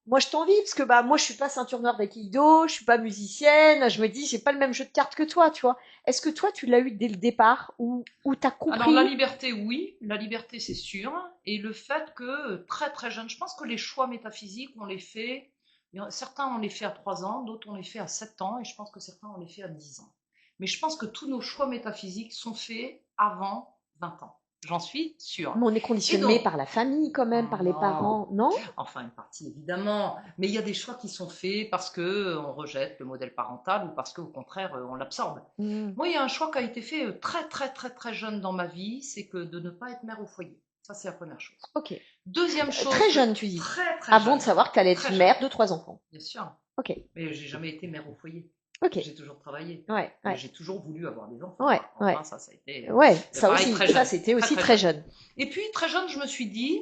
moi, je t'envie, parce que moi, je suis pas ceinture noire d'aïkido, je suis pas musicienne, je me dis, j'ai pas le même jeu de cartes que toi, tu vois. Est-ce que toi, tu l'as eu dès le départ, ou t'as compris? Alors, la liberté, oui. La liberté, c'est sûr. Et le fait que, très très jeune, je pense que les choix métaphysiques, on les fait... Certains, on les fait à 3 ans, d'autres, on les fait à 7 ans, et je pense que certains, on les fait à 10 ans. Mais je pense que tous nos choix métaphysiques sont faits avant 20 ans. J'en suis sûre. Mais on est conditionné par la famille quand même, par les parents, non? Enfin, une partie évidemment. Mais il y a des choix qui sont faits parce qu'on rejette le modèle parental ou parce qu'au contraire, on l'absorbe. Moi, il y a un choix qui a été fait très très très très jeune dans ma vie, c'est que de ne pas être mère au foyer. Ça, c'est la première chose. Ok. Deuxième chose. Très jeune, tu dis. Très, très Avant jeune. de savoir que tu allais être Très mère jeune. de 3 enfants. Bien sûr. Ok. Mais j'ai jamais été mère au foyer. Ok. J'ai toujours travaillé. Ouais, Mais ouais. j'ai toujours voulu avoir des enfants. Ouais, Enfin, ouais. ça a été Ouais, ça pareil, aussi, très ça jeune. c'était Très, aussi très très jeune. jeune. Et puis, très jeune, je me suis dit,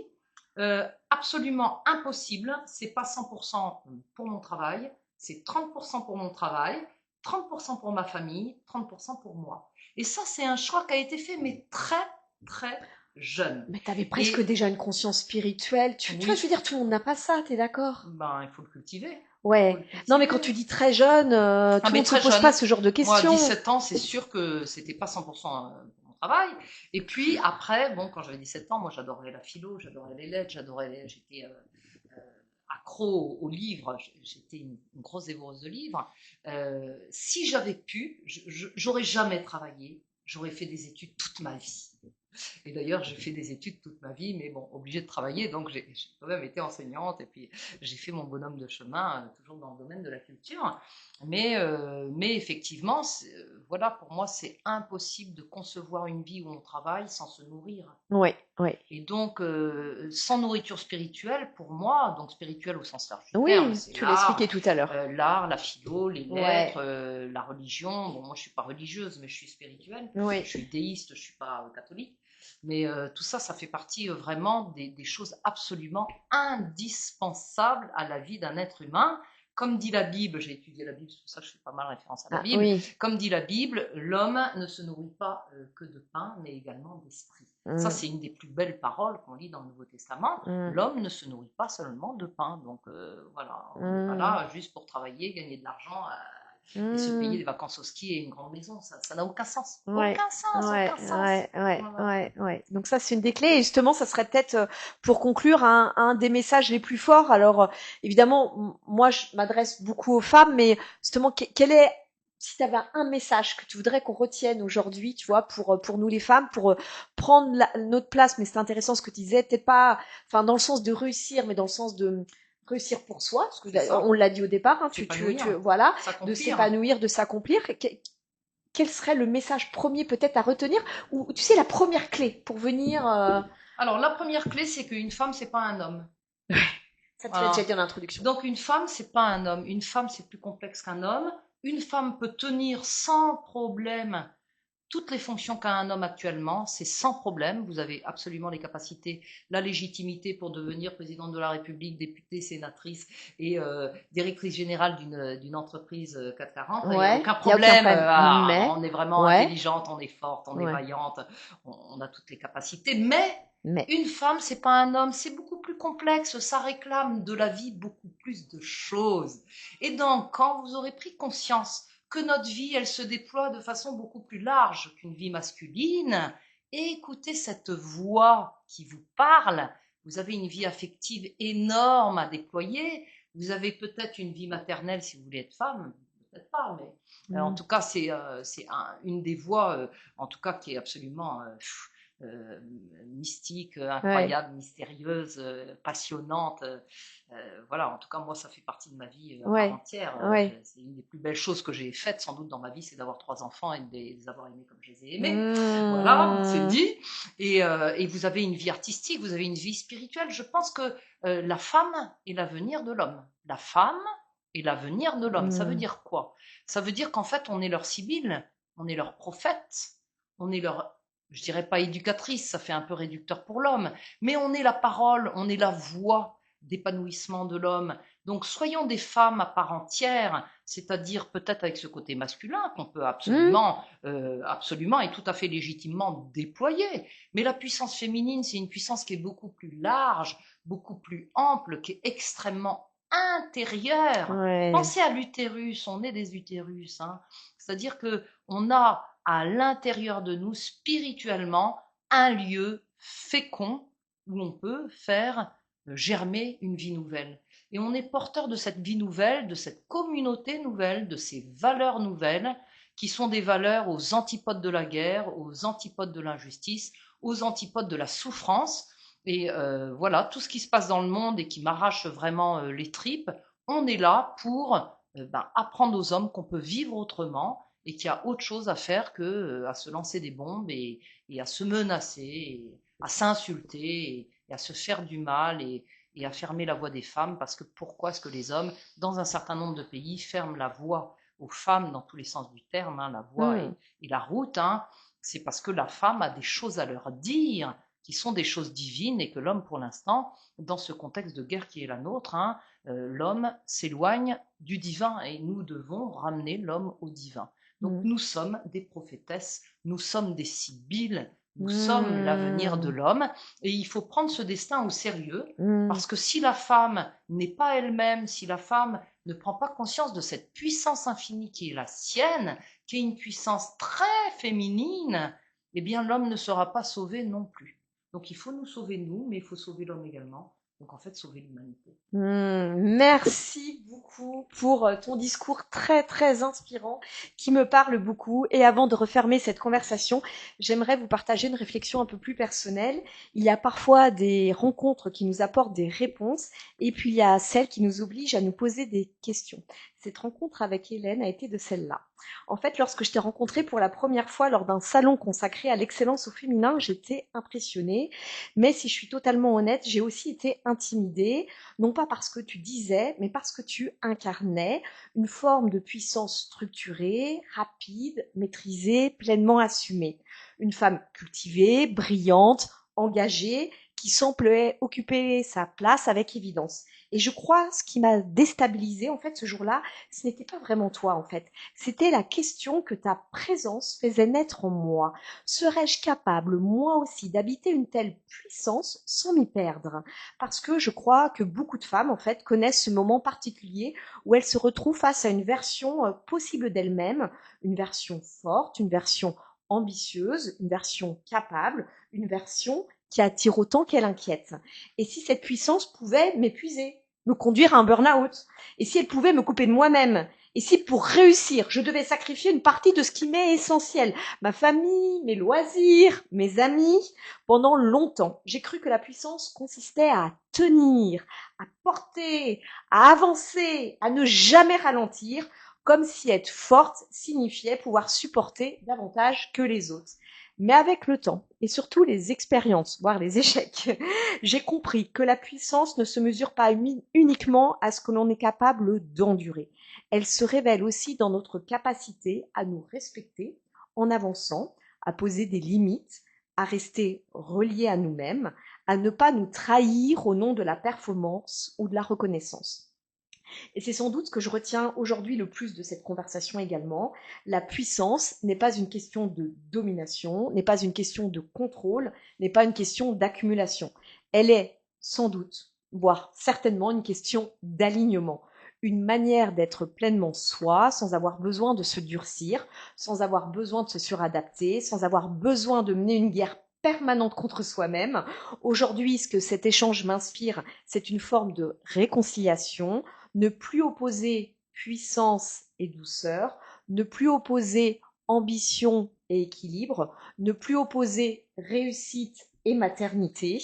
absolument impossible, c'est pas 100% pour mon travail, c'est 30% pour mon travail, 30% pour ma famille, 30% pour moi. Et ça, c'est un choix qui a été fait, mais très, très jeune. Mais tu avais presque Et déjà une conscience spirituelle. Tu vois, oui, je veux dire, tout le monde n'a pas ça, t'es d'accord? ben, il faut le cultiver. Il faut Ouais. le Non, mais cultiver. quand tu dis très jeune, tout Ah, le mais monde se très pose jeune. pas ce genre de Moi, à questions. 17 ans, c'est sûr que c'était pas 100% pour mon travail. Et puis après, bon, quand j'avais 17 ans, moi, j'adorais la philo, j'adorais les lettres, j'étais accro aux livres, j'étais une grosse dévoreuse de livres. Si j'avais pu, j'aurais jamais travaillé, j'aurais fait des études toute ma vie. Et d'ailleurs, j'ai fait des études toute ma vie, mais bon, obligée de travailler, donc j'ai quand même été enseignante, et puis j'ai fait mon bonhomme de chemin, toujours dans le domaine de la culture. Mais effectivement, voilà, pour moi, c'est impossible de concevoir une vie où on travaille sans se nourrir. Ouais, ouais. Et donc, sans nourriture spirituelle, pour moi, donc spirituelle au sens large du terme, Oui, c'est tu l'expliquais tout à l'heure. l'art, la philo, les Ouais. lettres, la religion. Bon, moi, je suis pas religieuse, mais je suis spirituelle. Oui. Je suis déiste, je suis pas catholique. Mais tout ça, ça fait partie vraiment des choses absolument indispensables à la vie d'un être humain. Comme dit la Bible, j'ai étudié la Bible, c'est pour ça que je fais pas mal référence à la Ah, Bible. oui. Comme dit la Bible, l'homme ne se nourrit pas que de pain, mais également d'esprit. Ça, c'est une des plus belles paroles qu'on lit dans le Nouveau Testament. L'homme ne se nourrit pas seulement de pain. Donc voilà, on n'est pas là juste pour travailler, gagner de l'argent et se payer des vacances au ski et une grande maison. Ça n'a aucun sens. Ouais, Aucun sens, ouais, aucun sens. ouais, ouais, Voilà. ouais, ouais. Donc ça, c'est une des clés. Et justement, ça serait peut-être, pour conclure, un des messages les plus forts. Alors, évidemment, moi, je m'adresse beaucoup aux femmes, mais justement, quel est, si tu avais un message que tu voudrais qu'on retienne aujourd'hui, tu vois, pour nous les femmes, pour prendre notre place, mais c'est intéressant ce que tu disais, peut-être pas, enfin, dans le sens de réussir, mais dans le sens de réussir pour soi, parce que C'est ça. on l'a dit au départ, hein, S'épanouir. voilà, de S'accomplir. s'épanouir, de s'accomplir. Quel serait le message premier peut-être à retenir, ou tu sais la première clé pour venir Alors, la première clé, c'est qu'une femme, c'est pas un homme. ça te Voilà. l'a déjà dit en introduction. Donc, une femme, c'est pas un homme. Une femme, c'est plus complexe qu'un homme. Une femme peut tenir sans problème toutes les fonctions qu'a un homme actuellement, c'est sans problème. Vous avez absolument les capacités, la légitimité pour devenir présidente de la République, députée, sénatrice et directrice générale d'une entreprise 440. Il n'y a Ouais, aucun y a problème. mais On est vraiment ouais, intelligente, on est forte, on est ouais, vaillante, on a toutes les capacités. Mais mais une femme, c'est pas un homme, c'est beaucoup plus complexe. Ça réclame de la vie beaucoup plus de choses. Et donc, quand vous aurez pris conscience que notre vie, elle se déploie de façon beaucoup plus large qu'une vie masculine, et écoutez cette voix qui vous parle. Vous avez une vie affective énorme à déployer. Vous avez peut-être une vie maternelle si vous voulez être femme, peut-être pas, mais en tout cas, c'est une des voies, en tout cas, qui est absolument mystique, incroyable, mystérieuse, passionnante. Voilà, en tout cas, moi, ça fait partie de ma vie à part entière. C'est une des plus belles choses que j'ai faites, sans doute, dans ma vie, c'est d'avoir 3 enfants et de les avoir aimés comme je les ai aimés. Voilà, c'est dit. Et vous avez une vie artistique, vous avez une vie spirituelle. Je pense que la femme est l'avenir de l'homme. La femme est l'avenir de l'homme. Ça veut dire quoi? Ça veut dire qu'en fait, on est leur sibylle, on est leur prophète, on est leur, je dirais pas éducatrice, ça fait un peu réducteur pour l'homme, mais on est la parole, on est la voix d'épanouissement de l'homme. Donc soyons des femmes à part entière, c'est-à-dire peut-être avec ce côté masculin qu'on peut absolument et tout à fait légitimement déployer. Mais la puissance féminine, c'est une puissance qui est beaucoup plus large, beaucoup plus ample, qui est extrêmement intérieure. Pensez à l'utérus, on est des utérus, hein. C'est-à-dire que on a à l'intérieur de nous, spirituellement, un lieu fécond où on peut faire germer une vie nouvelle. Et on est porteur de cette vie nouvelle, de cette communauté nouvelle, de ces valeurs nouvelles, qui sont des valeurs aux antipodes de la guerre, aux antipodes de l'injustice, aux antipodes de la souffrance. Et voilà, tout ce qui se passe dans le monde et qui m'arrache vraiment les tripes, on est là pour apprendre aux hommes qu'on peut vivre autrement et qu'il y a autre chose à faire que à se lancer des bombes et à se menacer à s'insulter et à se faire du mal et à fermer la voix des femmes, parce que pourquoi est-ce que les hommes, dans un certain nombre de pays, ferment la voix aux femmes dans tous les sens du terme, hein, la voie et la route, hein, c'est parce que la femme a des choses à leur dire qui sont des choses divines et que l'homme, pour l'instant, dans ce contexte de guerre qui est la nôtre, hein, l'homme s'éloigne du divin et nous devons ramener l'homme au divin. Donc nous sommes des prophétesses, nous sommes des sibylles, nous sommes l'avenir de l'homme et il faut prendre ce destin au sérieux parce que si la femme n'est pas elle-même, si la femme ne prend pas conscience de cette puissance infinie qui est la sienne, qui est une puissance très féminine, eh bien l'homme ne sera pas sauvé non plus. Donc il faut nous sauver nous, mais il faut sauver l'homme également. Donc en fait, sauver l'humanité. Merci beaucoup pour ton discours très très inspirant qui me parle beaucoup. Et avant de refermer cette conversation, j'aimerais vous partager une réflexion un peu plus personnelle. Il y a parfois des rencontres qui nous apportent des réponses et puis il y a celles qui nous obligent à nous poser des questions. Cette rencontre avec Hélène a été de celle-là. En fait, lorsque je t'ai rencontrée pour la première fois lors d'un salon consacré à l'excellence au féminin, j'étais impressionnée. Mais si je suis totalement honnête, j'ai aussi été intimidée, non pas parce que tu disais, mais parce que tu incarnais une forme de puissance structurée, rapide, maîtrisée, pleinement assumée. Une femme cultivée, brillante, engagée, qui semblait occuper sa place avec évidence. Et je crois ce qui m'a déstabilisée en fait ce jour-là, ce n'était pas vraiment toi en fait. C'était la question que ta présence faisait naître en moi. Serais-je capable moi aussi d'habiter une telle puissance sans m'y perdre? Parce que je crois que beaucoup de femmes en fait connaissent ce moment particulier où elles se retrouvent face à une version possible d'elles-mêmes, une version forte, une version ambitieuse, une version capable, une version qui attire autant qu'elle inquiète. Et si cette puissance pouvait m'épuiser, me conduire à un burn-out, et si elle pouvait me couper de moi-même, et si pour réussir, je devais sacrifier une partie de ce qui m'est essentiel, ma famille, mes loisirs, mes amis, pendant longtemps, j'ai cru que la puissance consistait à tenir, à porter, à avancer, à ne jamais ralentir, comme si être forte signifiait pouvoir supporter davantage que les autres. Mais avec le temps, et surtout les expériences, voire les échecs, j'ai compris que la puissance ne se mesure pas uniquement à ce que l'on est capable d'endurer. Elle se révèle aussi dans notre capacité à nous respecter en avançant, à poser des limites, à rester reliés à nous-mêmes, à ne pas nous trahir au nom de la performance ou de la reconnaissance. Et c'est sans doute ce que je retiens aujourd'hui le plus de cette conversation également. La puissance n'est pas une question de domination, n'est pas une question de contrôle, n'est pas une question d'accumulation. Elle est sans doute, voire certainement, une question d'alignement. Une manière d'être pleinement soi, sans avoir besoin de se durcir, sans avoir besoin de se suradapter, sans avoir besoin de mener une guerre permanente contre soi-même. Aujourd'hui, ce que cet échange m'inspire, c'est une forme de réconciliation, ne plus opposer puissance et douceur, ne plus opposer ambition et équilibre, ne plus opposer réussite et maternité.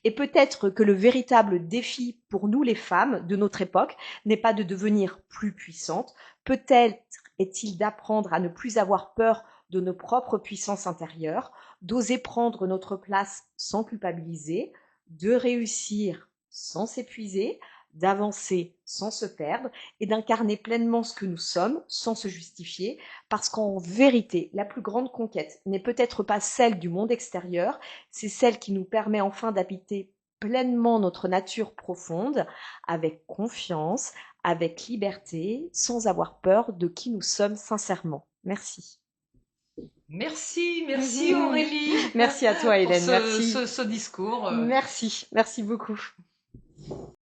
Et peut-être que le véritable défi pour nous les femmes de notre époque n'est pas de devenir plus puissantes, peut-être est-il d'apprendre à ne plus avoir peur de nos propres puissances intérieures, d'oser prendre notre place sans culpabiliser, de réussir sans s'épuiser, d'avancer sans se perdre et d'incarner pleinement ce que nous sommes sans se justifier, parce qu'en vérité, la plus grande conquête n'est peut-être pas celle du monde extérieur, c'est celle qui nous permet enfin d'habiter pleinement notre nature profonde, avec confiance, avec liberté, sans avoir peur de qui nous sommes sincèrement. Merci. Merci Aurélie. Merci à toi Hélène. Pour Merci. ce discours. Merci beaucoup.